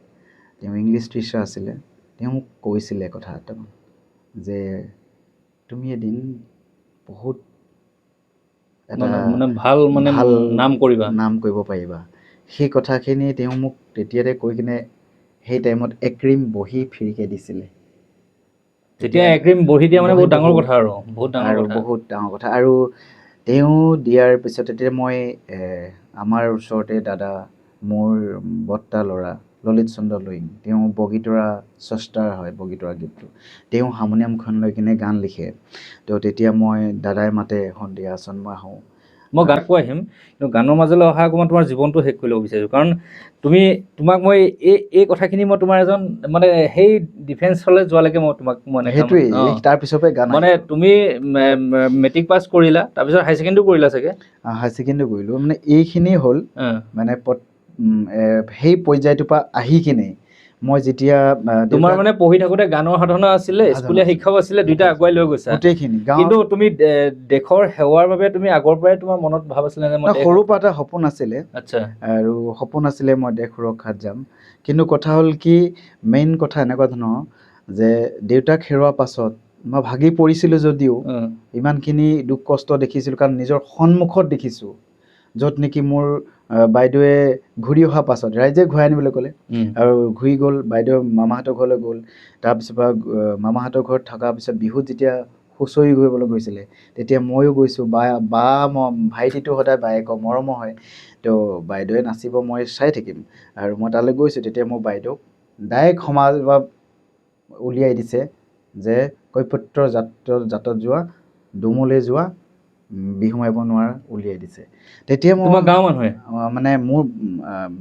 তেওঁ ইংলিছ টিচাৰ আছিলে। তেওঁ মোক কৈছিলে কথা এটামান, যে তুমি এদিন বহুত এটা ভাল নাম কৰিব পাৰিবা। সেই কথাখিনি তেওঁ মোক তেতিয়াতে কৈ কিনে সেই টাইমত এক্ৰিম বহি ফ্ৰীকৈ দিছিলে। তেতিয়া এক্ৰিম বহি দিয়া মানে বহুত ডাঙৰ কথা, আৰু বহুত ডাঙৰ কথা। আৰু তেওঁ দিয়াৰ পিছত তেতিয়া মই আমাৰ ওচৰতে দাদা, মোৰ বৰ্তা ল'ৰা ললিত চন্দ্ৰ লয়িং, তেওঁ বগীতৰা স্ৰষ্টাৰ হয়, বগীতৰা গীতটো। তেওঁ হাৰমনিয়ামখন লৈ কিনে গান লিখে। তো তেতিয়া মই দাদাই মাতে সন্ধিয়া আচোন, মই আহোঁ। মই গান কৈ আহিম, কিন্তু গানৰ মাজলৈ অহা অকণমান তোমাৰ জীৱনটো শেষ কৰি ল'ব বিচাৰিছোঁ। কাৰণ তোমাক মই এই কথাখিনি মই তোমাৰ এজন মানে সেই ডিফেন্সলৈ যোৱালৈকে মই তোমাক সেইটোৱেই তাৰ পিছৰ পৰাই গান মানে তুমি মেট্ৰিক পাছ কৰিলা, তাৰপিছত হাই ছেকেণ্ডেৰীও কৰিলা চাগে? হাই ছেকেণ্ডেৰী কৰিলোঁ। মানে এইখিনিয়ে হ'ল মানে সেই পৰ্যায়টোৰ পৰা আহি কিনে মই যেতিয়া তোমাৰ মানে পঢ়ি থাকোঁতে গানৰ সাধনা আছিলে, স্কুলীয়া শিক্ষাও আছিলে, দুইটা আগুৱাই লৈ গৈছা গোটেইখিনি। কিন্তু তুমি দেশৰ সেৱাৰ বাবে তুমি আগৰ পৰাই তোমাৰ মনত ভাব আছিলে নে? সৰুৰ পৰা এটা সপোন আছিলে। আচ্ছা। আৰু সপোন আছিলে মই দেশ সুৰক্ষাত যাম। কিন্তু কথা হ'ল কি, মেইন কথা এনেকুৱা ধৰণৰ যে দেউতাক হেৰুৱাৰ পাছত মই ভাগি পৰিছিলোঁ যদিও ইমানখিনি দুখ কষ্ট দেখিছিলোঁ, কাৰণ নিজৰ সন্মুখত দেখিছোঁ, য'ত নেকি মোৰ বাইদেৱে ঘূৰি অহাৰ পাছত ৰাইজে ঘূৰাই আনিবলৈ ক'লে, আৰু ঘূৰি গ'ল। বাইদেউ মামাহঁতৰ ঘৰলৈ গ'ল। তাৰপিছৰ পৰা মামাহঁতৰ ঘৰত থকাৰ পিছত বিহুত যেতিয়া হুঁচৰি কৰিবলৈ গৈছিলে, তেতিয়া ময়ো গৈছোঁ। ভাইটিটো সদায় বায়েকৰ মৰমৰ হয়, তো বাইদেৱে নাচিব, মই চাই থাকিম। আৰু মই তালৈ গৈছোঁ, তেতিয়া মোৰ বাইদেউক ডাইৰেক্ট সমাজ বা উলিয়াই দিছে যে কৈপত্যৰ জাতত যোৱা, ডুমলৈ যোৱা, বিহু মাৰিব নোৱাৰা, উলিয়াই দিছে। তেতিয়া মই গাঁৱৰ মানুহে মানে মোৰ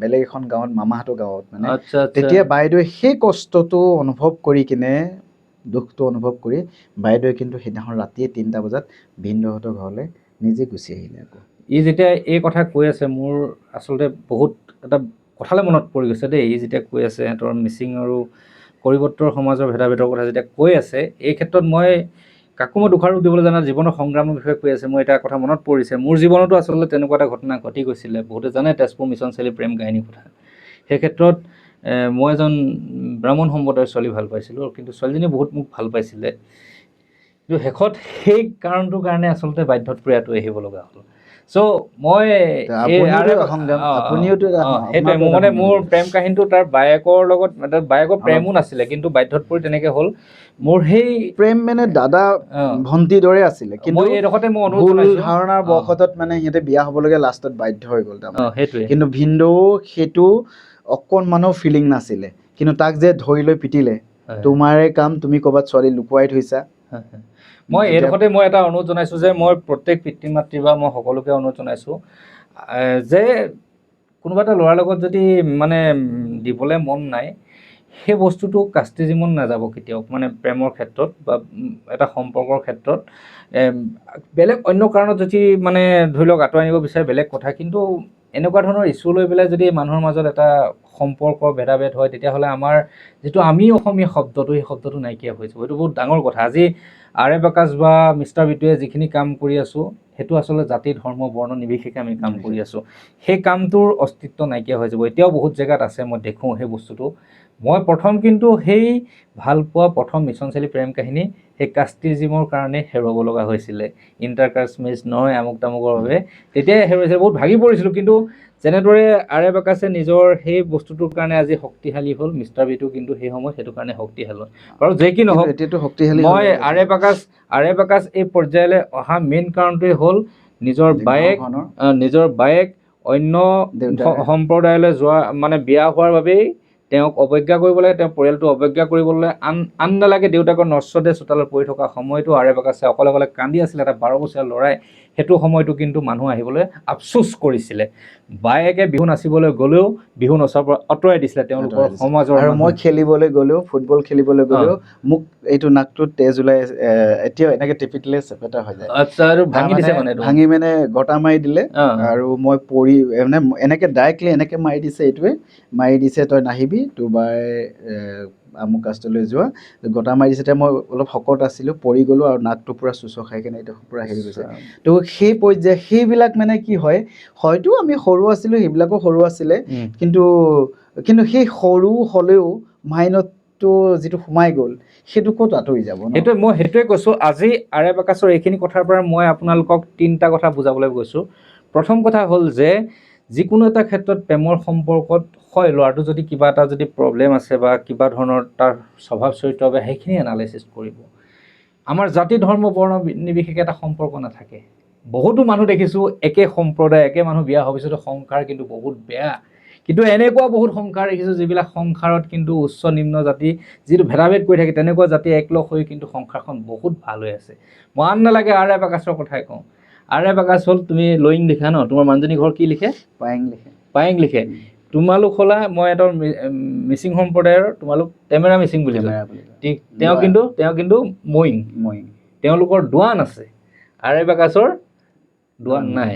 বেলেগ এখন গাঁৱত, মামাহঁতৰ গাঁৱত মানে, তেতিয়া বাইদেৱে সেই কষ্টটো অনুভৱ কৰি কিনে, দুখটো অনুভৱ কৰি বাইদেৱে কিন্তু সেইদিনাখন ৰাতিয়ে 3টা বজাত ভিনদেউহঁতৰ ঘৰলৈ নিজে গুচি আহিলে। আকৌ যেতিয়া এই কথা কৈ আছে, মোৰ আচলতে বহুত এটা কথালৈ মনত পৰি গৈছে দেই। যেতিয়া কৈ আছে সিহঁতৰ মিচিং আৰু কৰিবত্তৰ সমাজৰ ভেদাভেদৰ কথা যেতিয়া কৈ আছে, এই ক্ষেত্ৰত মই কাকো মই দোষাৰোপ দিবলৈ জানা জীৱনৰ সংগ্ৰামৰ বিষয়ে কৈ আছে, মই এটা কথা মনত পৰিছে, মোৰ জীৱনতো আচলতে তেনেকুৱা এটা ঘটনা ঘটি গৈছিলে। বহুতে জানে তেজপুৰ মিছন চাৰিআলি প্ৰেম কাহিনীৰ কথা। সেই ক্ষেত্ৰত মই এজন ব্ৰাহ্মণ সম্প্ৰদায়ৰ ছোৱালী ভাল পাইছিলোঁ, কিন্তু ছোৱালীজনীয়ে বহুত মোক ভাল পাইছিলে। কিন্তু শেষত সেই কাৰণটোৰ কাৰণে আচলতে বাধ্যত পৰি আঁতৰি আহিব লগা হ'ল। চ' মই সেইটোৱে মোৰ মানে মোৰ প্ৰেম কাহিনীটো তাৰ বায়েকৰ লগত, বায়েকৰ প্ৰেমো নাছিলে, কিন্তু বাধ্যত পৰি তেনেকে হ'ল। মোৰ সেই প্ৰেম মানে দাদা ভণ্টিৰ দৰে আছিলে, কিন্তু এইডোখৰতে মই অনুৰোধ ভুল জনাইছোঁ, ধাৰণাৰ বশতত মানে সিহঁতে বিয়া হ'বলগীয়া লাষ্টত বাধ্য হৈ গ'ল তাৰমানে। সেইটোৱে। কিন্তু ভিনদেউ সেইটো অকণমানো ফিলিং নাছিলে, কিন্তু তাক যে ধৰি লৈ পিটিলে, তোমাৰে কাম, তুমি ক'ৰবাত ছোৱালী লুকুৱাই থৈছা। মই এইডোখৰতে মই এটা অনুৰোধ জনাইছোঁ যে মই প্ৰত্যেক পিতৃ মাতৃ বা মই সকলোকে অনুৰোধ জনাইছোঁ যে কোনোবা এটা ল'ৰাৰ লগত যদি মানে দিবলৈ মন নাই, সেই বস্তুটো কাষ্টিজিমত নাযাব কেতিয়াও, মানে প্ৰেমৰ ক্ষেত্ৰত বা এটা সম্পৰ্কৰ ক্ষেত্ৰত। বেলেগ অন্য কাৰণত যদি মানে ধৰি লওক আঁতৰাই আনিব বিচাৰে বেলেগ কথা, কিন্তু এনেকুৱা ধৰণৰ ইছ্যু লৈ পেলাই যদি মানুহৰ মাজত এটা সম্পৰ্ক ভেদাভেদ হয়, তেতিয়াহ'লে আমাৰ যিটো আমি অসমীয়া শব্দটো, সেই শব্দটো নাইকিয়া হৈ যাব। এইটো বহুত ডাঙৰ কথা। আজি আৰএফ আকাশ বা মিষ্টাৰ বিটুৱে যিখিনি কাম কৰি আছোঁ, সেইটো আচলতে জাতি ধৰ্ম বৰ্ণ নিৰ্বিশেষে আমি কাম কৰি আছোঁ। সেই কামটোৰ অস্তিত্ব নাইকিয়া হৈ যাব। এতিয়াও বহুত জেগাত আছে, মই দেখোঁ সেই বস্তুটো। মই প্ৰথম কিন্তু সেই ভাল পোৱা প্ৰথম মিছন চাৰিআলি প্ৰেম কাহিনী সেই কাষ্টিজিমৰ কাৰণে হেৰুৱাব লগা হৈছিলে। ইণ্টাৰকাষ্ট মেৰেজ নহয় আমুক তামুকৰ বাবে তেতিয়াই হেৰুৱাইছিলে, বহুত ভাগি পৰিছিলোঁ। কিন্তু যেনেদৰে আৰএফ আকাশে নিজৰ সেই বস্তুটোৰ কাৰণে আজি শক্তিশালী হ'ল, মিষ্টাৰ বিটু কিন্তু সেই সময়ত সেইটো কাৰণে শক্তিশালী হ'ল। বাৰু যে কি নহওক, মই আৰএফ আকাশ এই পৰ্যায়লৈ অহা মেইন কাৰণটোৱে হ'ল নিজৰ বায়েক অন্য সম্প্ৰদায়লৈ যোৱা, মানে বিয়া হোৱাৰ বাবেই তেওঁক অৱজ্ঞা কৰিব লাগে, তেওঁৰ পৰিয়ালটো অৱজ্ঞা কৰিবলৈ আন নালাগে। দেউতাকৰ নশ্বদে চোতালত পৰি থকা সময়তো আৰএফ আকাশে অকলে অকলে কান্দি আছিলে, এটা 12 বছৰীয়া ল'ৰাই। সেইটো সময়তো কিন্তু মানুহ আহিবলৈ আফচোচ কৰিছিলে। বায়েকে বিহু নাচিবলৈ গ'লেও বিহু নচাৰ পৰা আঁতৰাই দিছিলে তেওঁলোকৰ সমাজৰ। আৰু মই খেলিবলৈ গ'লেও, ফুটবল খেলিবলৈ গ'লেও মোক এইটো নাকটোত তেজ ওলাই, এতিয়াও এনেকে টিপি দিলে চেপেটা হৈ যায়। আচ্ছা, আৰু ভাঙি দিছে মানে ভাঙি মানে গটা মাৰি দিলে, আৰু মই পৰি মানে এনেকে ডাইৰেক্টলি এনেকে মাৰি দিছে, এইটোৱে মাৰি দিছে, তই নাহিবি, তোৰ বাই আমুক কাষ্টলৈ যোৱা, গটা মাৰি দিছে। মই অলপ শকত আছিলোঁ, পৰি গ'লোঁ, আৰু নাকটো পূৰা চুচ খাই কেনে এইটো পূৰা হেৰি গৈছে। তো সেই পৰ্যায়, সেইবিলাক মানে কি হয়, হয়তো আমি সৰু আছিলোঁ, সেইবিলাকো সৰু আছিলে, কিন্তু সেই সৰু হ'লেও মাইণ্ডতো যিটো সোমাই গ'ল, সেইটো ক'ত আঁতৰি যাব? সেইটোৱে মই সেইটোৱে কৈছোঁ। আজি আৰএফ আকাশৰ এইখিনি কথাৰ পৰা মই আপোনালোকক 3টা কথা বুজাবলৈ গৈছোঁ। প্ৰথম কথা হ'ল যে যিকোনো এটা ক্ষেত্ৰত প্ৰেমৰ সম্পৰ্কত হয়, ল'ৰাটো যদি কিবা এটা যদি প্ৰব্লেম আছে বা কিবা ধৰণৰ তাৰ স্বভাৱ চৰিত্ৰ বা সেইখিনি এনালাইচিছ কৰিব। আমাৰ জাতি ধৰ্ম বৰ্ণ নিৰ্বিশেষে এটা সম্পৰ্ক নাথাকে। বহুতো মানুহ দেখিছোঁ একে সম্প্ৰদায়, একে মানুহ বিয়া হোৱাৰ পিছতো সংসাৰ কিন্তু বহুত বেয়া। কিন্তু এনেকুৱা বহুত সংসাৰ দেখিছোঁ যিবিলাক সংসাৰত কিন্তু উচ্চ নিম্ন জাতি যিটো ভেদাভেদ কৰি থাকে, তেনেকুৱা জাতি একলগ হৈ কিন্তু সংসাৰখন বহুত ভাল হৈ আছে। মই আন নালাগে আৰএফ আকাশৰ কথাই কওঁ। আৰএফ আকাশ হ'ল, তুমি লয়িং লিখা ন, তোমাৰ মানুহজনী ঘৰ কি লিখে? পায়েং লিখে। তোমালোক হ'লা, মই এটা মিচিং সম্প্ৰদায়ৰ, তোমালোক টেমেৰা মিচিং বুলি কয়। তেওঁ কিন্তু ময়িং। তেওঁলোকৰ দোৱান আছে, আৰএফ আকাশৰ দোৱান নাই।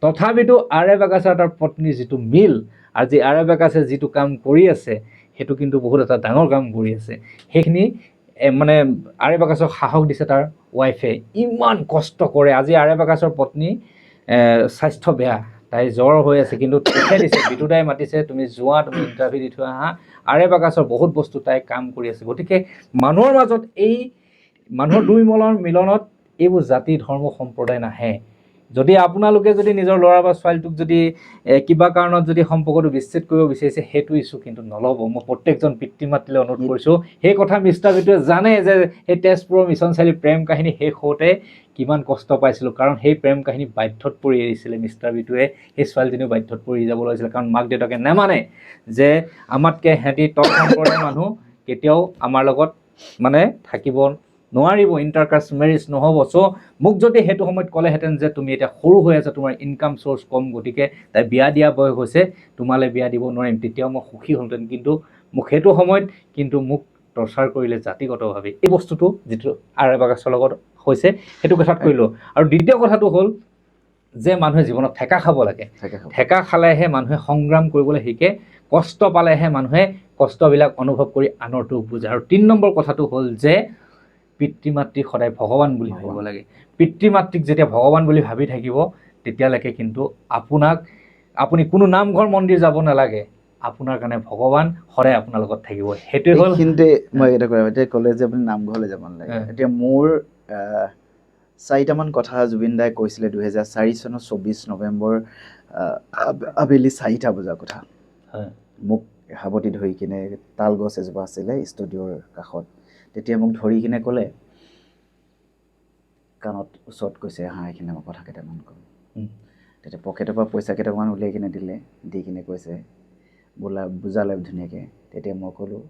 তথাপিতো আৰএফ আকাশৰ তাৰ পত্নীৰ যিটো মিল, আজি আৰএফ আকাশে যিটো কাম কৰি আছে, সেইটো কিন্তু বহুত এটা ডাঙৰ কাম কৰি আছে। সেইখিনি মানে আৰএফ আকাশক সাহস দিছে তাৰ ৱাইফে। ইমান কষ্ট কৰে। আজি আৰএফ আকাশৰ পত্নী স্বাস্থ্য বেয়া, তাই জ্বৰ হৈ আছে, কিন্তু পঠিয়াই দিছে, বিটুদাই মাতিছে, তুমি যোৱা, তুমি ইণ্টাৰভিউ দি থৈ আহা। আৰএফ আকাশৰ বহুত বস্তু তাই কাম কৰি আছে। গতিকে মানুহৰ মাজত মানুহৰ দুই মনৰ মিলনত এইবোৰ জাতি ধৰ্ম সম্প্ৰদায় নাহে। যদি আপোনালোকে যদি নিজৰ ল'ৰা বা ছোৱালীটোক যদি কিবা কাৰণত যদি সম্পৰ্কটো বিচ্ছেদ কৰিব বিচাৰিছে, সেইটো ইছ্যু কিন্তু নল'ব। মই প্ৰত্যেকজন পিতৃ মাতৃলৈ অনুৰোধ কৰিছোঁ। সেই কথা মিষ্টাৰ বিটুৱে জানে যে সেই তেজপুৰৰ মিছন চাৰিআলি প্ৰেম কাহিনী শেষ হওঁতে কিমান কষ্ট পাইছিলোঁ, কাৰণ সেই প্ৰেম কাহিনী বাধ্যত পৰি এৰিছিলে মিষ্টাৰ বিটুৱে। সেই ছোৱালীজনীও বাধ্যত পৰি যাব লাগিছিলে, কাৰণ মাক দেউতাকে নেমানে যে আমাতকৈ সিহঁতি তল সম্প্ৰদায়ৰ মানুহ কেতিয়াও আমাৰ লগত মানে থাকিব নোৱাৰিব, ইণ্টাৰকাষ্ট মেৰেজ নহ'ব। চ' মোক যদি সেইটো সময়ত ক'লেহেঁতেন যে তুমি এতিয়া সৰু হৈ আছা, তোমাৰ ইনকাম চ'ৰ্চ কম, গতিকে তাই বিয়া দিয়া বয়স হৈছে, তোমালৈ বিয়া দিব নোৱাৰিম, তেতিয়াও মই সুখী হ'লহেঁতেন। কিন্তু মোক সেইটো সময়ত মোক টৰ্চাৰ কৰিলে জাতিগতভাৱে। এই বস্তুটো যিটো আৰএফ আকাশৰ লগত হৈছে, সেইটো কথাত কৰিলোঁ। আৰু দ্বিতীয় কথাটো হ'ল যে মানুহে জীৱনত ঠেকা খাব লাগে, ঠেকা খালেহে মানুহে সংগ্ৰাম কৰিবলৈ শিকে, কষ্ট পালেহে মানুহে কষ্টবিলাক অনুভৱ কৰি আনৰ দুখ বুজে। আৰু ৩ নম্বৰ কথাটো হ'ল যে পিতৃ মাতৃক সদায় ভগৱান বুলি ভাবিব লাগে। পিতৃ মাতৃক যেতিয়া ভগৱান বুলি ভাবি থাকিব তেতিয়ালৈকে কিন্তু আপুনি কোনো নামঘৰ মন্দিৰ যাব নালাগে, আপোনাৰ কাৰণে ভগৱান সদায় আপোনাৰ লগত থাকিব। সেইটোৱে হ'ল। কিন্তু মই এটা কথা এতিয়া ক'লে যে আপুনি নামঘৰলৈ যাব নালাগে, এতিয়া মোৰ 4টামান কথা জুবিন দাই কৈছিলে 2004 চনৰ 24 নৱেম্বৰ আবেলি 4টা বজাৰ কথা। মোক সাৱটি ধৰি কিনে, তাল গছ এজোপা আছিলে ষ্টুডিঅ'ৰ কাষত, তেতিয়া মোক ধৰি কিনে ক'লে, কাণত ওচৰত কৈছে, হা এইখিনি মই কথা কেইটামান ক'ম। তেতিয়া পকেটৰ পৰা পইচা কেইটামান উলিয়াই কিনে দিলে, দি কিনে কৈছে, বুজালে ধুনীয়াকৈ। তেতিয়া মই ক'লোঁ,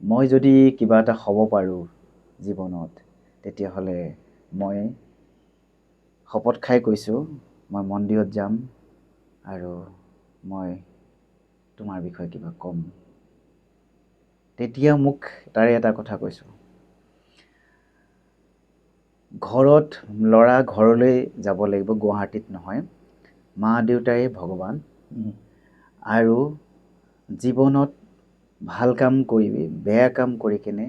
মই যদি কিবা এটা হ'ব পাৰোঁ জীৱনত, তেতিয়াহ'লে মই শপত খাই কৈছোঁ, মই মন্দিৰত যাম আৰু মই তোমাৰ বিষয়ে কিবা ক'ম। তেতিয়া মোক তাৰে এটা কথা কৈছোঁ, ঘৰত ল'ৰা ঘৰলৈ যাব লাগিব, গুৱাহাটীত নহয়, মা দেউতাই ভগৱান, আৰু জীৱনত ভাল কাম কৰিবি, বেয়া কাম কৰি কিনে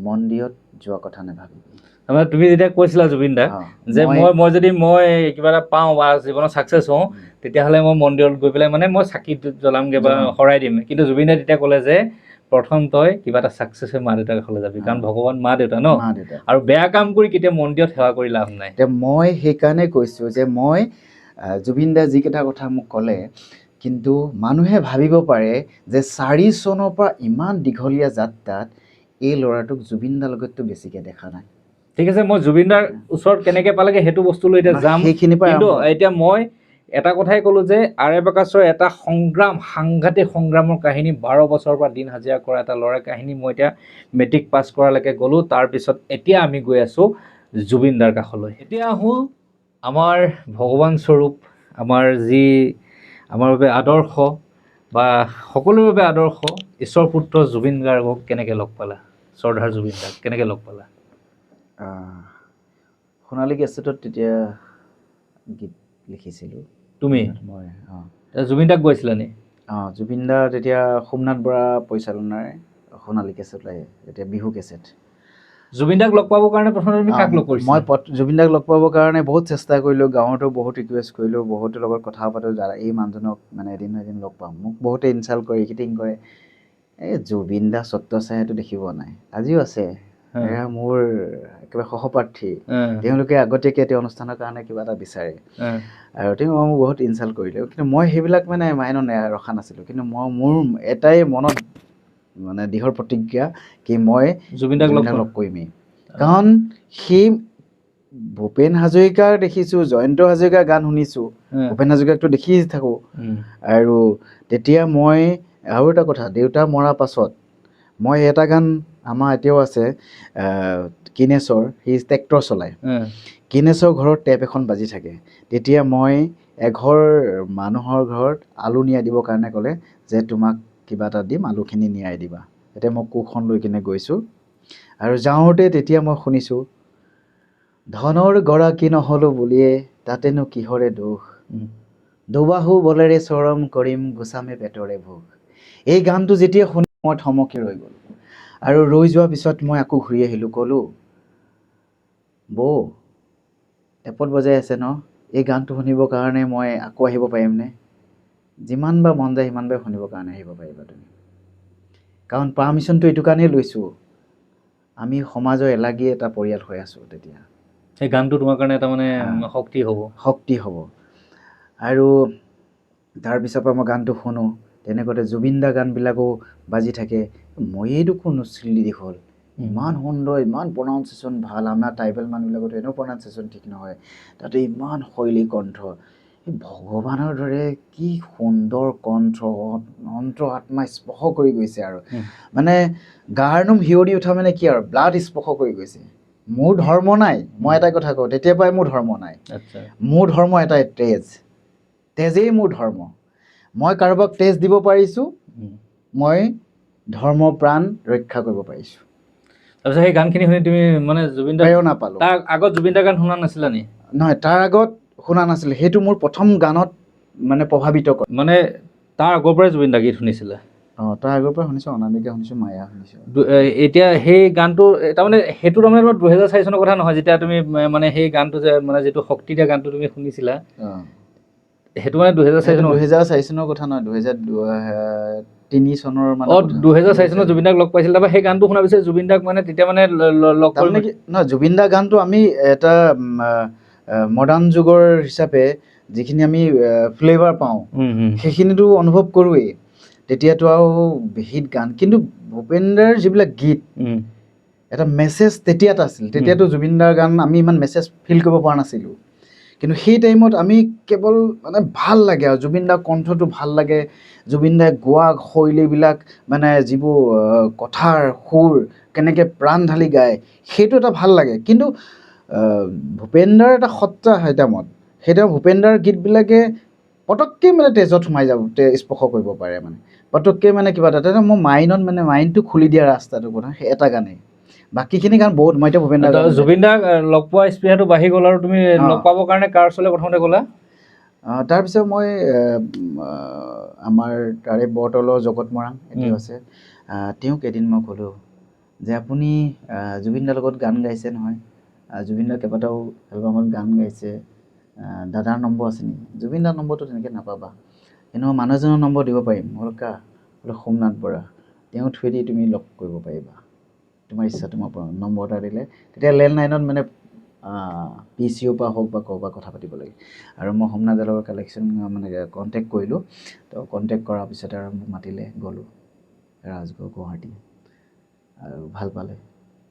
মন্দিৰত যোৱা কথা নাভাবিবি। তাৰমানে তুমি যেতিয়া কৈছিলা জুবিন দাক যে মই যদি কিবা এটা পাওঁ বা জীৱনত ছাকচেছ হওঁ, তেতিয়াহ'লে মই মন্দিৰত গৈ পেলাই মানে মই চাকি জ্বলামগৈ বা শৰাই দিম। কিন্তু জুবিন দাই তেতিয়া ক'লে যে প্ৰথম তই কিবা এটা ছাকচেছ হৈ মা দেউতাৰ কাষলৈ যাবি, কাৰণ ভগৱান মা দেউতা ন, আৰু বেয়া কাম কৰি কেতিয়া মন্দিৰত সেৱা কৰি লাভ নাই। এতিয়া মই সেইকাৰণে কৈছোঁ যে মই জুবিন দাই যিকেইটা কথা মোক ক'লে, কিন্তু মানুহে ভাবিব পাৰে যে 4 চনৰ পৰা ইমান দীঘলীয়া যাত্ৰাত এই ল'ৰাটোক জুবিন দাৰ লগততো বেছিকৈ দেখা নাই। ঠিক আছে, মই জুবিন দাৰ ওচৰত কেনেকৈ পালেগে সেইটো বস্তু লৈ এতিয়া যাম। কিন্তু এতিয়া মই এটা কথাই ক'লোঁ যে আৰে প্ৰকাশৰ এটা সাংঘাতিক সংগ্ৰামৰ কাহিনী, 12 বছৰৰ পৰা দিন হাজিৰা কৰা এটা ল'ৰাৰ কাহিনী। মই এতিয়া মেট্ৰিক পাছ কৰালৈকে গ'লোঁ, তাৰপিছত এতিয়া আমি গৈ আছোঁ জুবিন দাৰ কাষলৈ। এতিয়া আহোঁ আমাৰ ভগৱান স্বৰূপ, আমাৰ বাবে আদৰ্শ বা সকলোৰে বাবে আদৰ্শ ঈশ্বৰ পুত্ৰ জুবিন গাৰ্গক কেনেকৈ লগ পালা? শ্ৰদ্ধাৰ জুবিন দাক কেনেকৈ লগ পালা? সোণালী কেছেটত তেতিয়া গীত লিখিছিলোঁ। তুমি? মই জুবিন দাক গৈছিলা নি? জুবিন দা তেতিয়া সোমনাথ বৰা পৰিচালনাৰে সোণালী কেছেট লাগে, এতিয়া বিহু কেছেট। জুবিন দাক লগ পাবৰ কাৰণে প্ৰথমে তুমি কাক লগ কৰিছিলা? মই জুবিন দাক লগ পাবৰ কাৰণে বহুত চেষ্টা কৰিলোঁ, গাঁৱতো বহুত ৰিকুৱেষ্ট কৰিলোঁ, বহুতৰ লগত কথা পাতোঁ, এই মানুহজনক মানে এদিন লগ পাম। মোক বহুতে ইনচাল্ট কৰে, ইকিটিং কৰে, এই জুবিন দা স্বত্ব চাইটো দেখিব নাই, আজিও আছে, এয়া মোৰ একেবাৰে সহপাঠী, তেওঁলোকে আগতীয়াকৈ তেওঁ অনুষ্ঠানৰ কাৰণে কিবা এটা বিচাৰে, আৰু তেওঁ মোক বহুত ইনচাল্ট কৰিলে। কিন্তু মই সেইবিলাক মানে মাইনত ৰখা নাছিলোঁ। কিন্তু মোৰ এটাই মনত মানে দৃঢ় প্ৰতিজ্ঞা কি মই জুবিন দাক লগ কৰিমেই। কাৰণ সেই ভূপেন হাজৰিকাৰ দেখিছোঁ, জয়ন্ত হাজৰিকাৰ গান শুনিছোঁ, ভূপেন হাজৰিকাকতো দেখি থাকোঁ, আৰু তেতিয়া মই আৰু এটা কথা, দেউতা মৰাৰ পাছত মই এটা গান আমাৰ এতিয়াও আছে, কিনেশ্বৰ, সি ট্ৰেক্টৰ চলায়, কিনেশ্বৰ ঘৰত টেপ এখন বাজি থাকে, তেতিয়া মই এঘৰ মানুহৰ ঘৰত আলু নিয়াই দিবৰ কাৰণে ক'লে যে তোমাক কিবা এটা দিম, আলুখিনি নিয়াই দিবা। তেতিয়া মই কোৰখন লৈ কিনে গৈছোঁ, আৰু যাওঁতে তেতিয়া মই শুনিছোঁ, ধনৰ গৰাকী নহ'লো বুলিয়ে তাতেনো কিহৰে দুখ, দুবাহু বলেৰে চৰম কৰিম গোচামে পেটৰে ভোক। এই গানটো যেতিয়া শুনি মই থমকি ৰৈ গ'লোঁ, আৰু ৰৈ যোৱাৰ পিছত মই আকৌ ঘূৰি আহিলোঁ, ক'লোঁ বৌ টেপত বজাই আছে ন, এই গানটো শুনিবৰ কাৰণে মই আকৌ আহিব পাৰিমনে? যিমানবাৰ মন যায় সিমানবাৰ শুনিবৰ কাৰণে আহিব পাৰিবা তুমি, কাৰণ পাৰ্মিশ্যনটো এইটো কাৰণেই লৈছোঁ, আমি সমাজৰ এলাগী এটা পৰিয়াল হৈ আছোঁ। তেতিয়া সেই গানটো তোমাৰ কাৰণে এটা মানে শক্তি হ'ব। আৰু তাৰপিছৰ পৰা মই গানটো শুনো, তেনেকুৱাতে জুবিন দাৰ গানবিলাকো বাজি থাকে, ময়েই দেখোন নচলি দীঘল, ইমান সুন্দৰ, ইমান প্ৰনাউন্সিয়েশ্যন ভাল, আমাৰ ট্ৰাইবেল মানুহবিলাকতো এনেও প্ৰনাউন্সিয়েশ্যন ঠিক নহয়, তাতে ইমান শৈলী কণ্ঠ, ভগৱানৰ দৰে কি সুন্দৰ কণ্ঠ, অন্তৰ আত্মা স্পৰ্শ কৰি গৈছে, আৰু মানে গাৰ নোম শিয়ৰি উঠা মানে কি আৰু ব্লাড স্পৰ্শ কৰি গৈছে। মোৰ ধৰ্ম নাই, মই এটা কথা কওঁ, তেতিয়াৰ পৰাই মোৰ ধৰ্ম নাই। মোৰ ধৰ্ম এটাই, তেজেই মোৰ ধৰ্ম। মই কাৰোবাক তেজ দিব পাৰিছোঁ, মই ধৰ্ম প্ৰাণ ৰক্ষা কৰিব পাৰিছোঁ। তাৰপিছত সেই গানখিনি শুনি তুমি মানে জুবিন দাৰ প্ৰেৰণা পালোঁ। তাৰ আগত জুবিন দাৰ গান শুনা নাছিলা নি? নহয়, তাৰ আগত শুনা নাছিলোঁ। সেইটো মোৰ প্ৰথম গানত মানে প্ৰভাৱিত কৰে। মানে তাৰ আগৰ পৰাই জুবিন দা গীত শুনিছিলে? তাৰ আগৰ পৰা শুনিছোঁ, অনামিকা শুনিছোঁ, মায়া শুনিছোঁ। এতিয়া সেই গানটো তাৰমানে সেইটো তাৰমানে 2004 চনৰ কথা নহয়, যেতিয়া তুমি মানে সেই গানটো যে মানে যিটো শক্তি দিয়া গানটো তুমি শুনিছিলা, সেইটো মানে 2004 চনৰ? 2004 চনৰ কথা নহয়, 2003 চনৰ মানে। 2004 চনত জুবিন দাক লগ পাইছিল। তাৰপৰা সেই গানটো শুনাৰ পিছত জুবিন দাক মানে তেতিয়া মানে লগ তাৰমানে কি নহয়, জুবিন দা গানটো আমি এটা মডাৰ্ণ যুগৰ হিচাপে যিখিনি আমি ফ্লেভাৰ পাওঁ সেইখিনিতো অনুভৱ কৰোঁৱেই। তেতিয়াতো আৰু হিট গান, কিন্তু ভূপেন্দ্ৰৰ যিবিলাক গীত এটা মেছেজ তেতিয়াত আছিল। তেতিয়াতো জুবিন দাৰ গান আমি ইমান মেছেজ ফিল কৰিব পৰা নাছিলোঁ, কিন্তু সেই টাইমত আমি কেৱল মানে ভাল লাগে আৰু জুবিন দাৰ কণ্ঠটো ভাল লাগে, জুবিন দাই গোৱা শৈলীবিলাক মানে যিবোৰ কথাৰ সুৰ কেনেকৈ প্ৰাণ ঢালি গায় সেইটো এটা ভাল লাগে। কিন্তু ভূপেন্দ্ৰৰ এটা সত্তা সেই টাইমত, ভূপেন্দ্ৰৰ গীতবিলাকে পটককৈ মানে তেজত সোমাই যাব, স্পৰ্শ কৰিব পাৰে মানে পটককৈ মানে কিবা এটা মোৰ মাইণ্ডটো খুলি দিয়া ৰাস্তাটো কথা সেই এটা গানেই। বাকীখিনি গান বহুত, মই এতিয়া জুবিন দাক লগ পোৱা স্পৃহাটো বাঢ়ি গ'ল আৰু তুমি লগ পাবৰ কাৰণে কাৰ ওচৰলৈ প্ৰথমতে গ'লা? তাৰপিছত মই আমাৰ তাৰে বৰতলৰ জগত মৰাণ এতিয়াও আছে, তেওঁক এদিন মই ক'লোঁ যে আপুনি জুবিন দাৰ লগত গান গাইছে নহয়, জুবিন দাৰ কেইবাটাও এলবামত গান গাইছে, দাদাৰ নম্বৰ আছে নেকি? জুবিন দাৰ নম্বৰটো তেনেকৈ নাপাবা, কিন্তু মই মানুহ এজনৰ নম্বৰ দিব পাৰিম। বোলো কাৰ? বোলো সোমনাথ বৰা, তেওঁ থ্ৰুৱেদি তুমি লগ কৰিব পাৰিবা, তোমাৰ ইচ্ছা তোমাৰ পৰা। নম্বৰ এটা দিলে, তেতিয়া লেণ্ডলাইনত মানে PCO পৰা হওক বা ক'ৰবাৰ কথা পাতিব লাগে, আৰু মই সোমনাথ দাৰ লগত মানে কণ্টেক্ট কৰিলোঁ। তো কণ্টেক্ট কৰাৰ পিছতে আৰু মোক মাতিলে, গ'লোঁ ৰাজগড় গুৱাহাটী, আৰু ভাল পালে।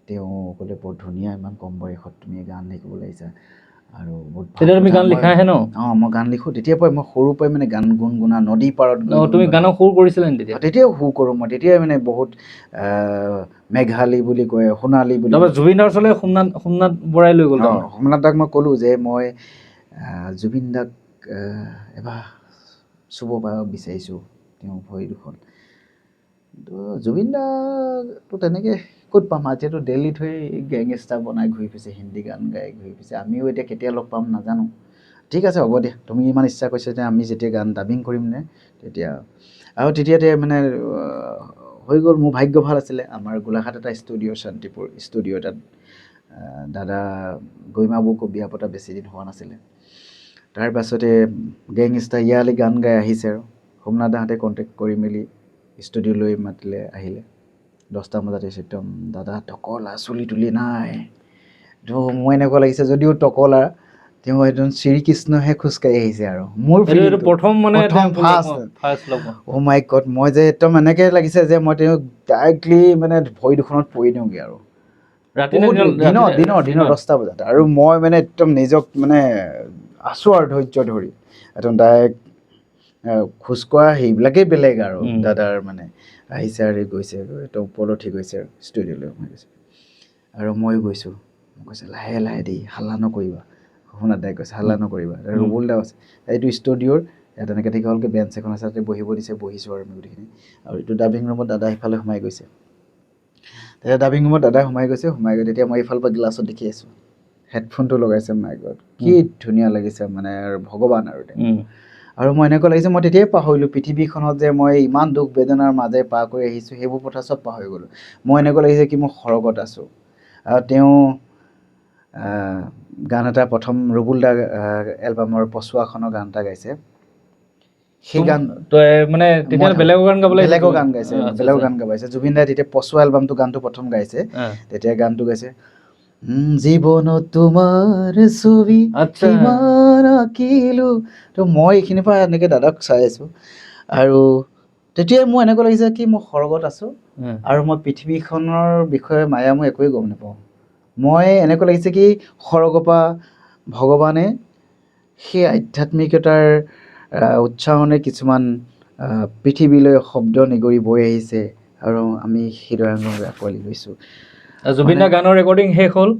তেওঁ ক'লে বৰ ধুনীয়া, ইমান কম বয়সত তুমি গান লিখিবলৈ আহিছা, আৰু বহুত ভাল। তেতিয়া তুমি গান লিখাহে ন? মই গান লিখোঁ তেতিয়াৰ পৰাই, মই সৰুৰ পৰাই মানে গান গুণগুণা, নদী পাৰত তুমি গানৰ সুৰ কৰিছিলা নেকি তেতিয়া? তেতিয়াও সুৰ কৰোঁ মই, তেতিয়াই মানে বহুত মেঘালী বুলি কয়, সোণালী বুলি কয়। জুবিন দাৰ ওচৰলৈ সোমনাথ বৰাই লৈ গ'ল? সোমনাথ দাক মই ক'লোঁ যে মই জুবিন দাক এবাৰ চুব বিচাৰিছোঁ, তেওঁ ভৰি দুখন। তো জুবিন দাটো তেনেকৈ ক'ত পাম, এতিয়াতো দিল্লীত হৈ গেংষ্টাৰ বনাই ঘূৰি ফুৰিছে, হিন্দী গান গাই ঘূৰি ফুৰিছে। আমিও এতিয়া কেতিয়া লগ পাম নাজানো। ঠিক আছে, হ'ব দিয়া, তুমি ইমান ইচ্ছা কৰিছা যে আমি যেতিয়া গান ডাবিং কৰিম নে তেতিয়া। আৰু তেতিয়াতে মানে হৈ গ'ল। মোৰ ভাগ্য ভাল আছিলে, আমাৰ গোলাঘাট এটা ষ্টুডিঅ', শান্তিপুৰ ষ্টুডিঅ' এটাত দাদা গৰিমা বৌকো বিয়া পতা বেছি দিন হোৱা নাছিলে। তাৰপাছতে গেংষ্টাৰ ইয়ালৈ গান গাই আহিছে, আৰু সোমনাথ দাহঁতে কণ্টেক্ট কৰি মেলি ষ্টুডিঅ'লৈ মাতিলে, আহিলে 10টা বজাত আহিছে। একদম দাদা টকলা, চুলি তুলি নাই। তো মোৰ এনেকুৱা লাগিছে যদিও টকলা, তেওঁ এজন শ্ৰীকৃষ্ণহে খোজকাঢ়ি আহিছে। আৰু মোৰ প্ৰথম ফাৰ্ষ্ট অ' মাই গড, মই যে একদম এনেকৈ লাগিছে যে মই তেওঁক ডাইৰেক্টলি মানে ভৰি দুখনত পৰি দিওঁগৈ। আৰু দিনৰ 10টা বজাত, আৰু মই মানে একদম নিজক মানে আছোঁ আৰু ধৈৰ্য ধৰি একদম ডাইৰেক্ট খোজকঢ়া সেইবিলাকেই বেলেগ। আৰু দাদাৰ মানে আহিছে আৰু গৈছে, একদম ওপৰত উঠি গৈছে আৰু ষ্টুডিঅ'লৈ সোমাই গৈছে, আৰু ময়ো গৈছোঁ। মই কৈছে লাহে লাহে দেই, হাল্লা নকৰিবা। সোমনাথ দাই কৈছে হাল্লা নকৰিবা। ৰুবুল দাও আছে, এইটো ষ্টুডিঅ'ৰ তেনেকৈ দীঘলকৈ বেঞ্চ এখন আছে, তাতে বহিব দিছে, বহিছোঁ আৰু আমি গোটেইখিনি। আৰু এইটো ডাবিং ৰুমত দাদা সিফালে সোমাই গৈছে। তেতিয়া ডাবিং ৰুমত দাদা সোমাই গৈছে, তেতিয়া মই এইফালৰ পৰা গ্লাছত দেখি আছোঁ, হেডফোনটো লগাইছে। মাই গড, কি ধুনীয়া লাগিছে মানে, আৰু ভগৱান আৰু আৰু মই এনেকুৱা লাগিছে মই তেতিয়াই পাহৰিলোঁ পৃথিৱীখনত যে মই ইমান দুখ বেদনাৰ মাজে পাৰ কৰি আহিছোঁ, সেইবোৰ কথা চব পাহৰি গ'লোঁ। মই এনেকুৱা লাগিছে কি মই স্বৰ্গত আছোঁ। আৰু তেওঁ গান এটা প্ৰথম ৰুবুল দা এলবামৰ পচুৱাখনৰ গান এটা গাইছে। সেই গান মানে বেলেগৰ গান গাইছে, বেলেগৰ গান গাইছে। জুবিন দাই তেতিয়া পচুৱা এলবামটো গানটো প্ৰথম গাইছে, তেতিয়া গানটো গাইছে, জীৱনত তোমাৰ ছবি কিমান আঁকিলো। তো মই এইখিনিৰ পৰা এনেকৈ দাদাক চাই আছোঁ, আৰু তেতিয়াই মোৰ এনেকুৱা লাগিছে কি মই স্বৰ্গত আছোঁ, আৰু মই পৃথিৱীখনৰ বিষয়ে মায়া মই একোৱেই গম নাপাওঁ। মই এনেকুৱা লাগিছে কি স্বৰ্গৰ পৰা ভগৱানে সেই আধ্যাত্মিকতাৰ উচ্চাৰণে কিছুমান পৃথিৱীলৈ শব্দ নিগৰি বৈ আহিছে, আৰু আমি হৃদয়ংগমে আঁকোৱালি লৈছোঁ। জুবিন দাৰ গানৰ ৰেকৰ্ডিং শেষ হ'ল।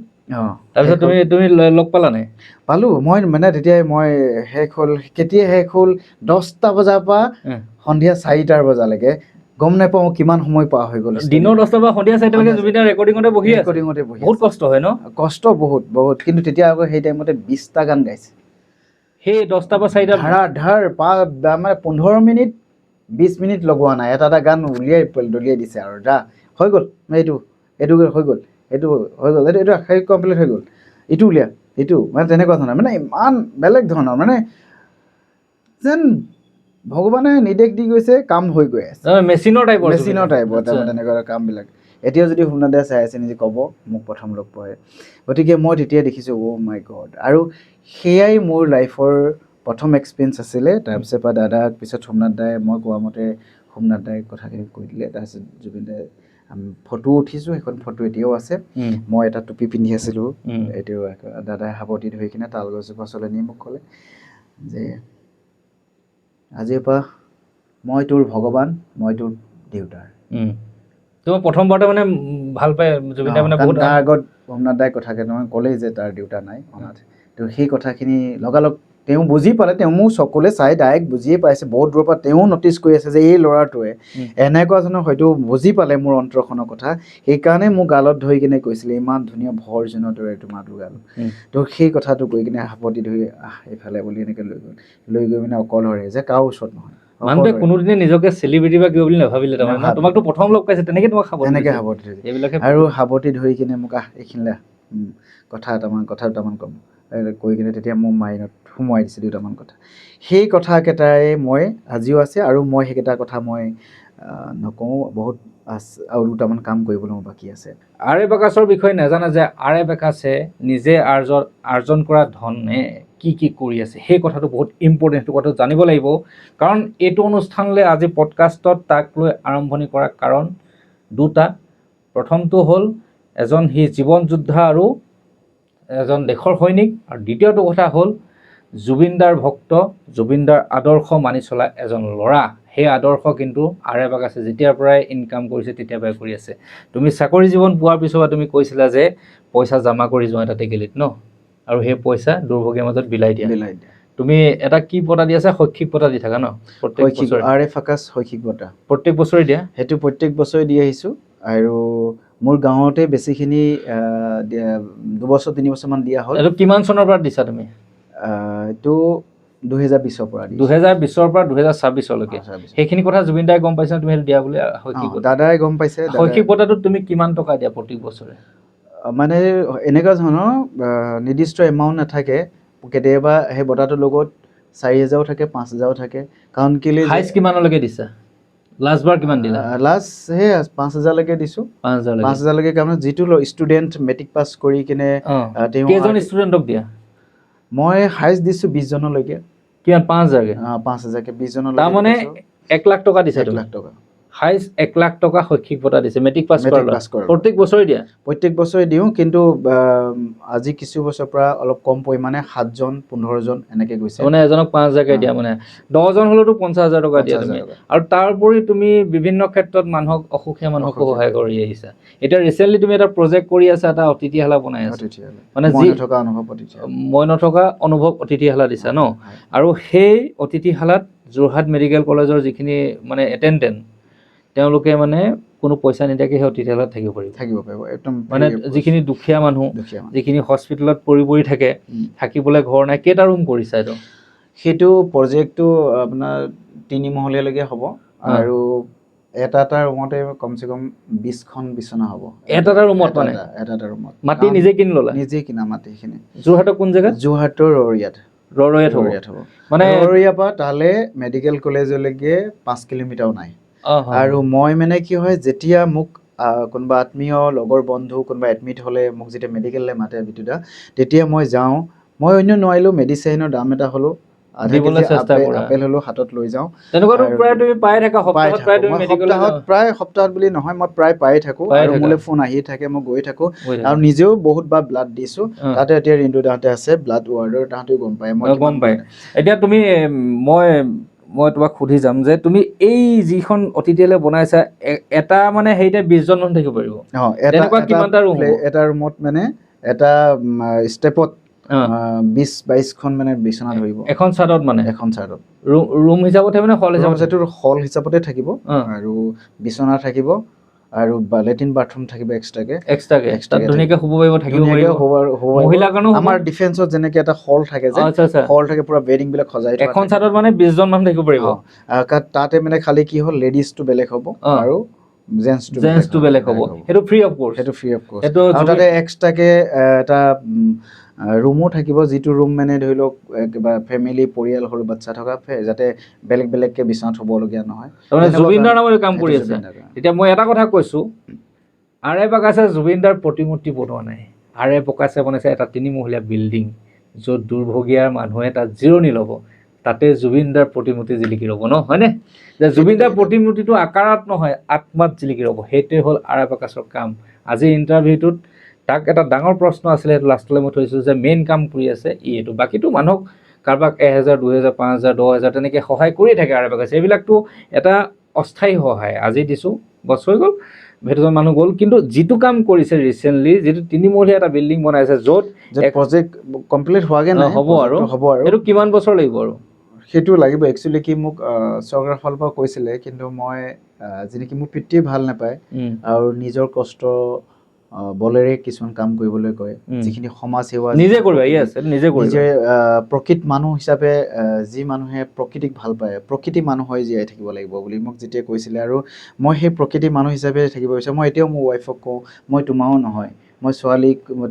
তাৰপিছত তুমি লগ পালা নাই? পালোঁ। মই মানে তেতিয়াই মই শেষ হ'ল, কেতিয়া শেষ হ'ল, 10টা বজাৰ পৰা সন্ধিয়া 4টা বজালৈকে গম নাপাওঁ কিমান সময় পাৰ হৈ গ'ল। দিনৰ 10টাৰ পৰা সন্ধিয়া 4টালৈকে জুবিন দাৰ ৰেকৰ্ডিঙতে বহি বহুত কষ্ট হয় ন? কষ্ট বহুত, কিন্তু তেতিয়া আকৌ সেই টাইমতে 20টা গান গাইছে। সেই 10টা বা 4টা ধাৰ মানে 15 মিনিট 20 মিনিট লগোৱা নাই, এটা গান উলিয়াই দলিয়াই দিছে আৰু হৈ গ'ল, এইটো হৈ গ'ল, এইটো হৈ গ'ল, এইটো কমপ্লিট হৈ গ'ল, ইটো উলিয়া, এইটো মানে তেনেকুৱা ধৰণৰ, মানে ইমান বেলেগ ধৰণৰ, মানে যেন ভগৱানে নিৰ্দেশ দি গৈছে, কাম হৈ গৈ আছে, মেচিনৰ টাইপৰ তাৰমানে তেনেকুৱা কামবিলাক। এতিয়াও যদি সোমনাথ চাই আছে নিজে ক'ব মোক প্ৰথম লগ পায়, গতিকে মই তেতিয়া দেখিছোঁ মাই গড। আৰু সেয়াই মোৰ লাইফৰ প্ৰথম এক্সপিৰিয়েঞ্চ আছিলে। তাৰপিছৰ পৰা দাদাক, পিছত সোমনাথ দাই, মই কোৱা মতে সোমনাথ দাই কথাখিনি কৈ দিলে। তাৰপিছত জুবিন দাই ফটো উঠিছোঁ, সেইখন ফটো এতিয়াও আছে। মই এটা টুপি পিন্ধি আছিলোঁ, এতিয়াও দাদাই সাৱটি ধৰি কিনে তালগছজোপা ওচৰলৈ নি মোক ক'লে যে আজিৰ পৰা মই তোৰ ভগৱান, মই তোৰ দেউতাৰ। তোমাৰ প্ৰথমবাৰতে মানে ভাল পায় জুবিন দাই মানে বহুত। তাৰ আগত সোমনাথ দাই কথা কেইটামান ক'লেই যে তাৰ দেউতা নাই অনাথ। তো সেই কথাখিনি লগালগ তেওঁ বুজি পালে, তেওঁ মোৰ চকুলে চাই ডাইৰেক্ট বুজিয়ে পাইছে, বহুত দূৰৰ পৰা তেওঁ ন'টিচ কৰি আছে যে এই ল'ৰাটোৱে এনেকুৱা ধৰণৰ হয়তো বুজি পালে মোৰ অন্তৰখনৰ কথা, সেইকাৰণে মোৰ গালত ধৰি কিনে কৈছিলে ইমান ধুনীয়া ভৰজনৰ দৰে তোমাৰ গাল। তো সেই কথাটো কৈ কিনে সাৱটি ধৰি এইফালে বুলি এনেকৈ লৈ গৈ মানে অকলশৰে, যে কাৰো ওচৰত নহয়। মানুহটোৱে কোনোদিনে নিজকে চেলিব্ৰিটি বা কিবা বুলি নাভাবিলে, তাৰমানে তোমাকতো প্ৰথম লগ পাইছে তেনেকৈ তোমাক সাৱটি ধৰি এইবিলাকে আৰু সাৱটি ধৰি কিনে মোক এইখিনিলে কথা দুটামান ক'ম কৈ কিনে তেতিয়া মোৰ মাইণ্ডত সোমোৱাই দিছে দুটামান কথা। সেই কথাকেইটাই মই আজিও আছে, আৰু মই সেইকেইটা কথা মই নকওঁ, বহুত আৰু দুটামান কাম কৰিবলৈ মোৰ বাকী আছে। আৰ এ বাকাচৰ বিষয়ে নাজানে যে আৰ এ বাকাচে নিজে আৰ্জন কৰা ধনে কি কৰি আছে, সেই কথাটো বহুত ইম্পৰ্টেণ্ট, সেইটো কথা জানিব লাগিব। কাৰণ এইটো অনুষ্ঠানলৈ আজি পডকাষ্টত তাক লৈ আৰম্ভণি কৰাৰ কাৰণ দুটা। প্ৰথমটো হ'ল সি জীৱন যোদ্ধা আৰু এজন দেশৰ সৈনিক, আৰু দ্বিতীয়টো কথা হ'ল জুবিনদাৰ ভক্ত, জুবিনদাৰ আদৰ্শ মানি চলা এজন ল'ৰা। সেই আদৰ্শ কিন্তু আৰ এ বাকাচে যেতিয়াৰ পৰাই ইনকাম কৰিছে তেতিয়াৰ পৰাই কৰি আছে। তুমি চাকৰি জীৱন পোৱাৰ পিছৰ পৰা তুমি কৈছিলা যে পইচা জমা কৰি যোৱা এটা টেকেলিত আৰু সেই পইচা দুৰ্ভগীয়াৰ মাজত বিলাই দিয়া। তুমি এটা কি বঁটা দি আছা? শৈক্ষিক বঁটা দি থাকা প্ৰত্যেক বছৰে? আৰ এ বাকাচ শৈক্ষিক বঁটা প্ৰত্যেক বছৰে দিয়া? সেইটো প্ৰত্যেক বছৰে দি আহিছোঁ, আৰু মোৰ গাঁৱতে বেছিখিনি 2-3 বছৰমান দিয়া হ'ল। এইটো কিমান চনৰ পৰা দিছা তুমি? এইটো 2020ৰ পৰা। 2020ৰ পৰা 2026লৈকে সেইখিনি কথা জুবিন দাই গম পাইছে তুমি সেইটো দিয়া বুলি? দাদাই গম পাইছে। শৈক্ষিক বঁটাটোত তুমি কিমান টকা দিয়া প্ৰত্যেক বছৰে? মানে এনেকুৱা ধৰণৰ নিৰ্দিষ্ট এমাউণ্ট নাথাকে, কেতিয়াবা সেই বঁটাটোৰ লগত 4,000ও থাকে, 5,000ও থাকে। কাৰণ কেলে হাইষ্ট কিমানলৈকে দিছা? লাষ্টবাৰ কিমান দিলা? লাষ্ট সেই 5,000লৈকে দিছোঁ। 5,000লৈকে কাৰণ যিটো ষ্টুডেণ্ট মেট্ৰিক পাছ কৰি কিনে কেইজন ষ্টুডেণ্টক দিয়া? মই হাইষ্ট দিছোঁ 20জনলৈকে। কিমান? 5,000কে? 5,000কে 20জনলৈকে। তাৰমানে 1 লাখ টকা দিছে? 1 লাখ টকা হাইষ্ট 1 লাখ টকা শৈক্ষিক বঁটা দিছে মেট্ৰিক পাছ কৰা? প্ৰত্যেক বছৰে দিয়া? প্ৰত্যেক বছৰে দিওঁ, কিন্তু আজি কিছু বছৰৰ পৰা অলপ কম পৰিমাণে 7জন 15জন এনেকৈ গৈছে। মানে এজনক 5,000কে দিয়া, মানে 10জন হ'লেতো 50,000 টকা দিয়া তুমি। আৰু তাৰ উপৰি তুমি বিভিন্ন ক্ষেত্ৰত মানুহক, অসুখীয়া মানুহকো সহায় কৰি আহিছা। এতিয়া ৰিচেণ্টলি তুমি এটা প্ৰজেক্ট কৰি আছা, এটা অতিথিশালা বনাই আছা, মানে মই নথকা অনুভৱ অতিথিশালা দিছা আৰু সেই অতিথিশালাত যোৰহাট মেডিকেল কলেজৰ যিখিনি মানে এটেণ্ডেণ্ট, তেওঁলোকে মানে কোনো পইচা নিদিয়াকৈ সেই অতিথিশালাত থাকিব পাৰিব একদম। মানে যিখিনি দুখীয়া মানুহ, যিখিনি হস্পিটেলত পৰি থাকে, থাকিবলৈ ঘৰ নাই, কেইটা ৰুম কৰিছা এইটো? সেইটো প্ৰজেক্টটো আপোনাৰ 3 মহলীয়ালৈকে হ'ব, আৰু এটা ৰুমতে কমচে কম 20খন বিচনা হ'ব। এটা ৰুমত? মানে এটা ৰুমত। মাটি নিজে কিনি ল'লা? নিজে কিনা মাটিখিনি। যোৰহাটৰ কোন জেগাত? যোৰহাটৰ ৰৰৈয়াত হ'ব। মানে ৰৰৈয়াৰ পৰা তালৈ মেডিকেল কলেজলৈকে 5 কিলোমিটাৰো নাই। আৰু মই মানে কি হয়, যেতিয়া মোক কোনোবা আত্মীয়, লগৰ বন্ধু কোনোবা এডমিট হ'লে, মোক যেতিয়া মেডিকেললৈ মাতে বিতুদা, তেতিয়া মই যাওঁ। মই অন্য নোৱাৰিলেও মেডিচিনৰ দাম এটা হ'লেও, আপেল হ'লেও হাতত লৈ যাওঁ। তেনেকুৱাতো প্ৰায় তুমি পাই থাকা সপ্তাহত? প্ৰায় তুমি মেডিকেলত প্ৰায় সপ্তাহত বুলি নহয়, মই প্ৰায় পাই থাকোঁ, আৰু মোলৈ ফোন আহিয়ে থাকে, মই গৈ থাকোঁ। আৰু নিজেও বহুত বাৰ ব্লাড দিছোঁ। তাতে এতিয়া ৰিণ্টু দাহঁতে আছে, ব্লাড ৱাৰ্ডৰ, তাহাঁতেও গম পায়। মই গম পাই। এতিয়া তুমি মই তোমাক সুধি যাম যে তুমি এই যিখন অতিথিশালা বনাইছা, এটা মানে হেৰিতে 20জন মানুহ থাকিব পাৰিব? তেনেকুৱা কিমানটা ৰুম? এটা ৰুমত মানে এটা ষ্টেপত 20-22খন মানে বিচনা ধৰিব এখন চাদত। মানে এখন চাদত ৰুম হিচাপত থাকিব নে হল হিচাপত? হল হিচাপতে থাকিব, আৰু বিচনা থাকিব, আৰু লেট্ৰিন বাথৰুম থাকিব এক্সট্ৰাকে তাত ধুনীয়াকৈ শুব পাৰিব, থাকিব পাৰিব। মহিলাৰ কাৰণেও আমাৰ ডিফেন্সত যেনেকৈ এটা হল থাকে যে, হল থাকে, পুৰা বেডিং বিলাক সজাই থোৱা এখন চাইডত মানে 20 জন মানুহ থাকিব পাৰিব। তাতে মানে খালি কি হ'ল, লেডিজটো বেলেগ হ'ব আৰু জেন্টছটো বেলেগ হ'ব। সেইটো ফ্ৰী অফ কৰ্চ। আৰু তাতে এক্সট্ৰাকে এটা ৰুমো থাকিব, যিটো ৰুম মানে ধৰি লওক কিবা ফেমিলি পৰিয়াল সৰু বাচ্ছা থকা, যাতে বেলেগ বেলেগকে বিচনাত হ'বলগীয়া নহয়। জুবিন দাৰ নামত কাম কৰি আছে। এতিয়া মই এটা কথা কৈছোঁ, R.A. প্ৰকাশে জুবিন দাৰ প্ৰতিমূৰ্তি বনোৱা নাই। R.A. প্ৰকাশে বনাইছে এটা 3মহলীয়া বিল্ডিং, য'ত দুৰ্ভগীয়াৰ মানুহে তাত জিৰণি ল'ব। তাতে জুবিন দাৰ প্ৰতিমূৰ্তি জিলিকি ৰ'ব, ন হয়নে? যে জুবিন দাৰ প্ৰতিমূৰ্তিটো আকাৰত নহয়, আত্মাত জিলিকি ৰ'ব। সেইটোৱে হ'ল R.A. প্ৰকাশৰ কাম। আজি ইণ্টাৰভিউটোত তাক এটা ডাঙৰ প্ৰশ্ন আছিলে, সেইটো লাষ্টলৈ মই থৈছোঁ, যে মেইন কাম কৰি আছে এইটো। বাকীটো মানুহক কাৰোবাক 1000, 2000, 5000, 10000 তেনেকৈ সহায় কৰিয়ে থাকে R.A. প্ৰকাশে। এইবিলাকতো এটা অস্থায়ী সহায়। আজি দিছোঁ, বছৰ হৈ গ'ল, ভেটুজন মানুহ গ'ল। কিন্তু যিটো কাম কৰিছে ৰিচেণ্টলি, যিটো 3মহলীয়া এটা বিল্ডিং বনাইছে, য'ত প্ৰজেক্ট কমপ্লিট হোৱাগৈ নাই, হ'ব আৰু এইটো কিমান বছৰ লাগিব আৰু সেইটো লাগিব। একচুৱেলি কি, মোক চৰকাৰৰ ফালৰ পৰা কৈছিলে, কিন্তু মই যেনেকৈ মোৰ পিতৃয়ে ভাল নাপায় আৰু নিজৰ কষ্ট বলেৰে কিছুমান কাম কৰিবলৈ কয়, যিখিনি সমাজ সেৱা নিজে কৰিবা। নিজে প্ৰকৃত মানুহ হিচাপে যি মানুহে প্ৰকৃতিক ভাল পায়, প্ৰকৃতি মানুহ হৈ জীয়াই থাকিব লাগিব বুলি মোক যেতিয়া কৈছিলে, আৰু মই সেই প্ৰকৃতি মানুহ হিচাপে থাকিব বিচাৰোঁ। মই এতিয়াও মোৰ ৱাইফক কওঁ, মই তোমাৰো নহয়। মই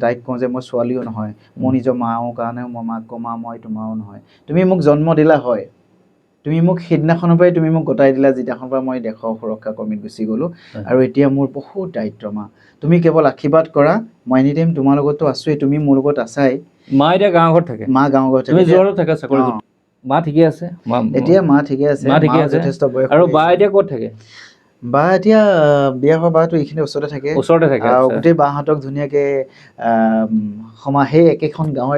তাইক কওঁ যে মই ছোৱালীও নহয়। মোৰ নিজৰ মাও কাৰণেও মই মাক কওঁ, মা মই তোমাৰো নহয়। তুমি মোক জন্ম দিলা হয়, তুমি মোক সেইদিনাখনৰ পৰাই তুমি মোক গতাই দিলা, যিদিনাখনৰ পৰা মই দেশৰ সুৰক্ষা কৰ্মীত গুচি গ'লোঁ। আৰু এতিয়া মোৰ বহুত দায়িত্ব, মা। তুমি কেৱল আশীৰ্বাদ কৰা, মই এনি টাইম তোমাৰ লগততো আছোৱেই, তুমি মোৰ লগত আছাই। মা এতিয়া গাঁৱৰ ঘৰত থাকে। মা গাঁৱৰ ঘৰত তুমি যোৰহাটত থাকা চাকৰি। মা ঠিকে আছে? এতিয়া মা ঠিকে আছে, যথেষ্ট বয়স। আৰু বা এতিয়া ক'ত থাকে? বা এতিয়া বিয়া হোৱা বাটো এইখিনি ওচৰতে থাকে। গোটেই বাহঁতক ধুনীয়াকৈ সেই একেখন গাঁৱৰ।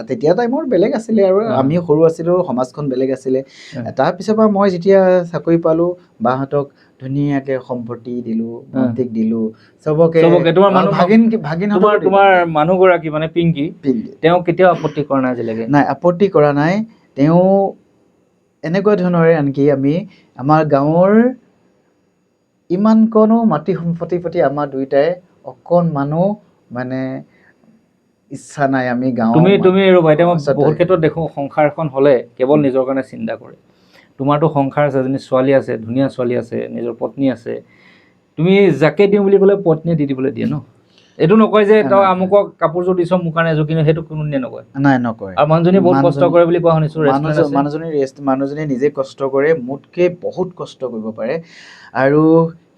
তেতিয়া টাইমৰ বেলেগ আছিলে, আৰু আমি সৰু আছিলোঁ, সমাজখন বেলেগ আছিলে। তাৰপিছৰ পৰা মই যেতিয়া চাকৰি পালোঁ, বাহঁতক ধুনীয়াকৈ সম্পত্তি দিলোঁ, ভণ্টিক দিলোঁ, চবকে। তোমাৰ মানুহগৰাকী মানে পিংকি, তেওঁ কেতিয়াও আপত্তি কৰা নাই আজিলৈকে? নাই, আপত্তি কৰা নাই। তেওঁ এনেকুৱা ধৰণৰে, আনকি আমাৰ গাঁৱৰ ইমানকণো মাটি সম্পত্তিৰ প্ৰতি আমাৰ দুয়োটাই অকণমানো মানে ইচ্ছা নাই। আমি তুমি ৰ'বা, এতিয়া মই বহুত ক্ষেত্ৰত দেখোঁ, সংসাৰ এখন হ'লে কেৱল নিজৰ কাৰণে চিন্তা কৰে। তোমাৰতো সংসাৰ আছে, এজনী ছোৱালী আছে, ধুনীয়া ছোৱালী আছে, নিজৰ পত্নী আছে। তুমি যাকে দিওঁ বুলি ক'লে পত্নীয়ে দি দিবলৈ দিয়ে, ন? এইটো নকয় যে তই আমুকক কাপোৰযোৰ দিছ, মোৰ কাৰণে এযোৰ কিনো, সেইটো কোনোদিনে নকয়। নাই, নকয়। আৰু মানুহজনী বহুত কষ্ট কৰে বুলি কোৱা শুনিছোঁ। মানুহজনী নিজে কষ্ট কৰে, মোতকৈ বহুত কষ্ট কৰিব পাৰে। আৰু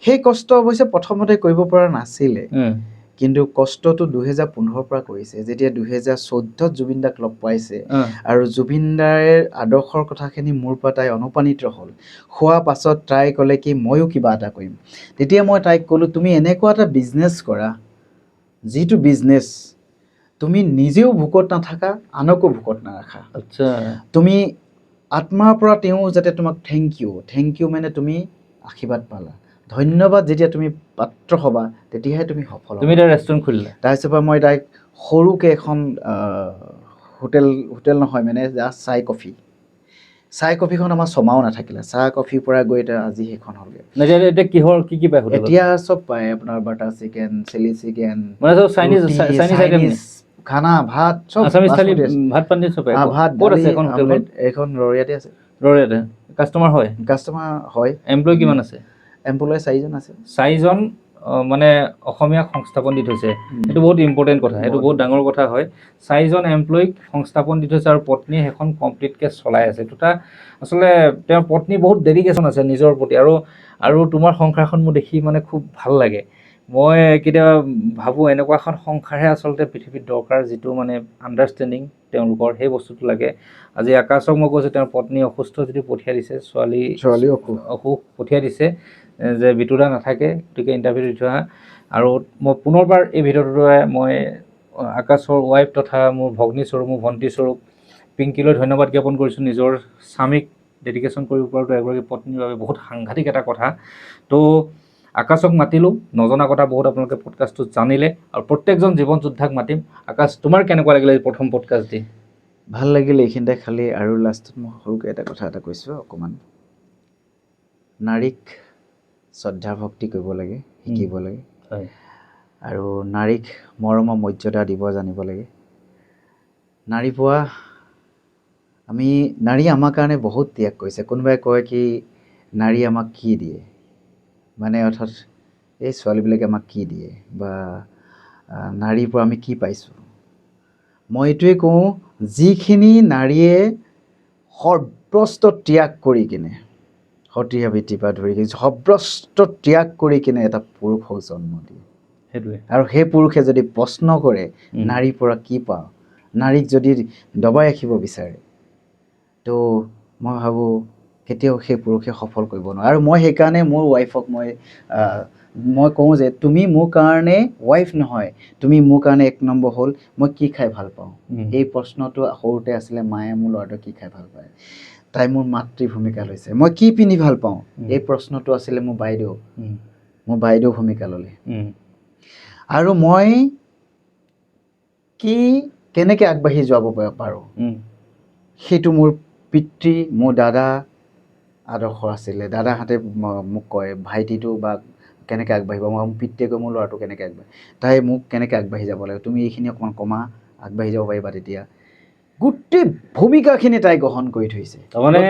সেই কষ্ট অৱশ্যে প্ৰথমতে কৰিব পৰা নাছিলে, কিন্তু কষ্টটো 2015 পৰা কৰিছে, যেতিয়া 2014 জুবিন দাক লগ পাইছে। আৰু জুবিন দাৰ আদৰ্শৰ কথাখিনি মোৰ পৰা তাই অনুপ্ৰাণিত হ'ল। হোৱাৰ পাছত তাই ক'লে কি, ময়ো কিবা এটা কৰিম। তেতিয়া মই তাইক ক'লোঁ, তুমি এনেকুৱা এটা বিজনেছ কৰা, যিটো বিজনেছ তুমি নিজেও ভোকত নাথাকা, আনকো ভোকত নাৰাখা। তুমি আত্মাৰ পৰা তেওঁ যাতে তোমাক থেংক ইউ মানে তুমি আশীৰ্বাদ পালা, ধন্যবাদ যেতিয়া তুমি পাত্ৰ হ'বা, তেতিয়াহে তুমি সফল হ'বা। তুমি এটা ৰেষ্টুৰেণ্ট খুলিলা। তাৰপিছৰ পৰা মই তাইক সৰুকৈ এখন হোটেল নহয়, মানে জাষ্ট চাই কফিখন আমাৰ ছমাহো নাথাকিলে। চাহ কফিৰ পৰা গৈ আজি সেইখন হ'লগৈ। কি পায়? এতিয়া চব পায়, আপোনাৰ butter chicken, chilli chicken, Chinese খানা, ভাত, চব। ভাত পানী চব পায়। ভাত, দালি, আমলেট। এইখন ৰৰৈয়াতে আছে। ৰৰৈয়াতে কাষ্টমাৰ হয়? কাষ্টমাৰ হয়। এমপ্লয় কিমান আছে? এমপ্লয় 4জন আছে। 4জন মানে অসমীয়াক সংস্থাপন দি থৈছে। সেইটো বহুত ইম্পৰ্টেণ্ট কথা, সেইটো বহুত ডাঙৰ কথা হয়। 4জন এমপ্লয়ীক সংস্থাপন দি থৈছে, আৰু পত্নীয়ে সেইখন কমপ্লিটকৈ চলাই আছে। দুটা আচলতে তেওঁৰ পত্নী বহুত ডেডিকেশ্যন আছে নিজৰ প্ৰতি। আৰু তোমাৰ সংসাৰখন মোৰ দেখি মানে খুব ভাল লাগে। মই কেতিয়াবা ভাবোঁ, এনেকুৱা এখন সংসাৰহে আচলতে পৃথিৱীত দৰকাৰ, যিটো মানে আণ্ডাৰষ্টেণ্ডিং তেওঁলোকৰ, সেই বস্তুটো লাগে। আজি আকাশক মই কৈছোঁ, তেওঁৰ পত্নী অসুস্থ যদি পঠিয়াই দিছে, ছোৱালী অসুখ পঠিয়াই দিছে, যে বিতুদা নাথাকে, গতিকে ইণ্টাৰভিউ দি থোৱা। আৰু মই পুনৰবাৰ এই ভিডিঅ'টোৰে মই আকাশৰ ৱাইফ তথা মোৰ ভগ্নীস্বৰূপ, মোৰ ভণ্টিস্বৰূপ পিংকিলৈ ধন্যবাদ জ্ঞাপন কৰিছোঁ। নিজৰ স্বামীক ডেডিকেশ্যন কৰিব পৰাটো এগৰাকী পত্নীৰ বাবে বহুত সাংঘাতিক এটা কথা। তো আকাশক মাতিলোঁ, নজনা কথা বহুত আপোনালোকে পডকাষ্টটোত জানিলে, আৰু প্ৰত্যেকজন জীৱন যোদ্ধাক মাতিম। আকাশ, তোমাৰ কেনেকুৱা লাগিলে প্ৰথম পডকাষ্ট দি? ভাল লাগিলে এইখিনিতে। খালি আৰু লাষ্টত মই সৰুকৈ এটা কথা কৈছোঁ, অকণমান নাৰীক শ্ৰদ্ধা ভক্তি কৰিব লাগে, শিকিব লাগে হয় আৰু নাৰীক মৰমৰ মৰ্যাদা দিব জানিব লাগে নাৰী পোৱা নাৰী আমাৰ কাৰণে বহুত ত্যাগ কৰিছে কোনোবাই কয় কি নাৰী আমাক কি দিয়ে মানে অৰ্থাৎ এই ছোৱালীবিলাকে আমাক কি দিয়ে বা নাৰীৰ পৰা আমি কি পাইছোঁ মই এইটোৱে কওঁ যিখিনি নাৰীয়ে সৰ্বস্ব ত্যাগ কৰি কিনে সতী সাবিত্ৰীৰ পৰা ধৰি সৰ্বস্ব ত্যাগ কৰি কিনে এটা পুৰুষক জন্ম দিয়ে সেইটোৱে আৰু সেই পুৰুষে যদি প্ৰশ্ন কৰে নাৰীৰ পৰা কি পাওঁ নাৰীক যদি দবাই ৰাখিব বিচাৰে তো মই ভাবোঁ কেতিয়াও সেই পুৰুষে সফল কৰিব নোৱাৰে আৰু মই সেইকাৰণে মোৰ ৱাইফক মই কওঁ যে তুমি মোৰ কাৰণে ৱাইফ নহয় তুমি মোৰ কাৰণে এক নম্বৰ হ'ল মই কি খাই ভাল পাওঁ এই প্ৰশ্নটো সৰুতে আছিলে মায়ে মোৰ ল'ৰাটোৱে কি খাই ভাল পায় তাই মোৰ মাতৃ ভূমিকা লৈছে মই কি পিন্ধি ভাল পাওঁ এই প্ৰশ্নটো আছিলে মোৰ বাইদেউ ভূমিকা ল'লে আৰু মই কেনেকৈ আগবাঢ়ি যাব পাৰোঁ সেইটো মোৰ পিতৃ মোৰ দাদা আদৰ্শ আছিলে দাদাহঁতে মোক কয় ভাইটিটো বা কেনেকৈ আগবাঢ়িব মই মোৰ পিতৃয়ে কয় মোৰ ল'ৰাটো কেনেকৈ আগবাঢ়িব তাই মোক কেনেকৈ আগবাঢ়ি যাব লাগে তুমি এইখিনি অকণমান কমা আগবাঢ়ি যাব পাৰিবা তেতিয়া গোটেই ভূমিকাখিনি তাই গ্ৰহণ কৰি থৈছে তাৰমানে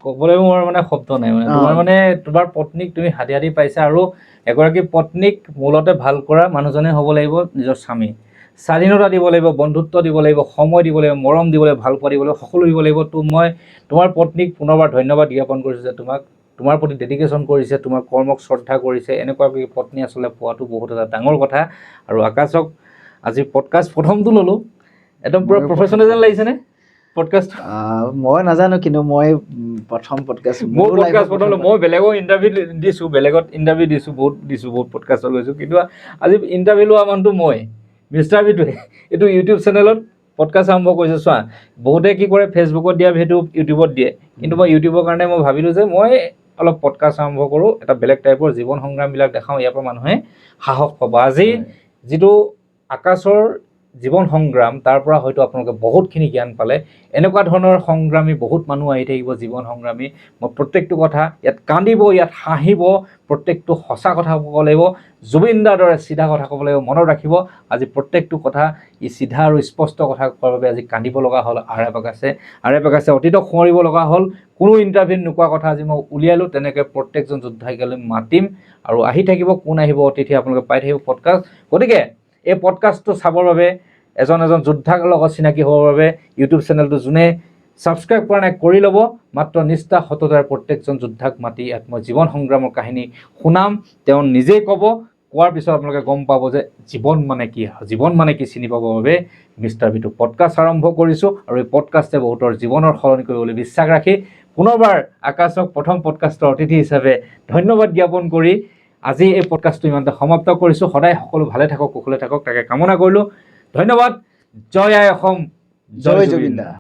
ক'বলৈ মোৰ মানে শব্দ নাই মানে তোমাৰ পত্নীক তুমি হাতী পাইছা আৰু এগৰাকী পত্নীক মূলতে ভাল কৰা মানুহজনে হ'ব লাগিব নিজৰ স্বামী স্বাধীনতা দিব লাগিব বন্ধুত্ব দিব লাগিব সময় দিব লাগিব মৰম দিব লাগিব ভাল পোৱা দিব লাগিব সকলো দিব লাগিব তো মই তোমাৰ পত্নীক পুনৰবাৰ ধন্যবাদ জ্ঞাপন কৰিছোঁ যে তোমাৰ প্ৰতি ডেডিকেশ্যন কৰিছে তোমাৰ কৰ্মক শ্ৰদ্ধা কৰিছে এনেকুৱা পত্নী আচলতে পোৱাটো বহুত এটা ডাঙৰ কথা আৰু আকাশক আজি পডকাষ্ট প্ৰথমটো ল'লোঁ একদম পুৰা প্ৰফেশ্যনেল যেন লাগিছেনে পডকাষ্ট মই নাজানো কিন্তু মই প্ৰথম পডকাষ্ট মই বেলেগত ইণ্টাৰভিউ দিছোঁ বহুত পডকাষ্টত গৈছোঁ কিন্তু আজি ইণ্টাৰভিউ লোৱা মানুহটো মই মিষ্টাৰ বিটোৱে এইটো ইউটিউব চেনেলত পডকাষ্ট আৰম্ভ কৰিছোঁ চোৱা বহুতে কি কৰে ফেচবুকত দিয়া ভিডিঅ' ইউটিউবত দিয়ে কিন্তু মই ইউটিউবৰ কাৰণে মই ভাবিলোঁ যে মই অলপ পডকাষ্ট আৰম্ভ কৰোঁ এটা বেলেগ টাইপৰ জীৱন সংগ্ৰামবিলাক দেখাওঁ ইয়াৰ পৰা মানুহে সাহস পাব আজি যিটো আকাশৰ জীৱন সংগ্ৰাম তাৰ পৰা হয়তো আপোনালোকে বহুতখিনি জ্ঞান পালে এনেকুৱা ধৰণৰ সংগ্ৰামী বহুত মানুহ আহি থাকিব জীৱন সংগ্ৰামী মই প্ৰত্যেকটো কথা ইয়াত কান্দিব ইয়াত হাঁহিব প্ৰত্যেকটো সঁচা কথা ক'ব লাগিব জুবিন দাৰ দৰে চিধা কথা ক'ব লাগিব মনত ৰাখিব আজি প্ৰত্যেকটো কথা চিধা আৰু স্পষ্ট কথা কোৱাৰ বাবে আজি কান্দিব লগা হ'ল আৰে প্ৰকাশে অতীতক সোঁৱৰিব লগা হ'ল কোনো ইণ্টাৰভিউ নোকোৱা কথা আজি মই উলিয়ালোঁ তেনেকৈ প্ৰত্যেকজন যোদ্ধাইকালৈ মাতিম আৰু আহি থাকিব কোন আহিব অতিথি আপোনালোকে পাই থাকিব পডকাষ্ট গতিকে এই পডকাষ্টটো চাবৰ বাবে এজন যোদ্ধাৰ লগত চিনাকি হ'বৰ বাবে ইউটিউব চেনেলটো যোনে ছাবস্ক্ৰাইব কৰা নাই কৰি ল'ব মাত্ৰ নিষ্ঠা সততাৰ প্ৰত্যেকজন যোদ্ধাক মাতি ইয়াত মই জীৱন সংগ্ৰামৰ কাহিনী শুনাম তেওঁ নিজেই ক'ব কোৱাৰ পিছত আপোনালোকে গম পাব যে জীৱন মানে কি চিনি পাবৰ বাবে মিষ্টাৰ বিটু পডকাষ্ট আৰম্ভ কৰিছোঁ আৰু এই পডকাষ্টে বহুতৰ জীৱনৰ সলনি কৰিবলৈ বিশ্বাস ৰাখি পুনৰবাৰ আকাশক প্ৰথম পডকাষ্টৰ অতিথি হিচাপে ধন্যবাদ জ্ঞাপন কৰি আজি এই পডকাষ্টটো ইমানতে সমাপ্ত কৰিছোঁ সদায় সকলো ভালে থাকক কুশলে থাকক তাকে কামনা কৰিলোঁ ধন্যবাদ জয় আই অসম জয় জুবিন দা।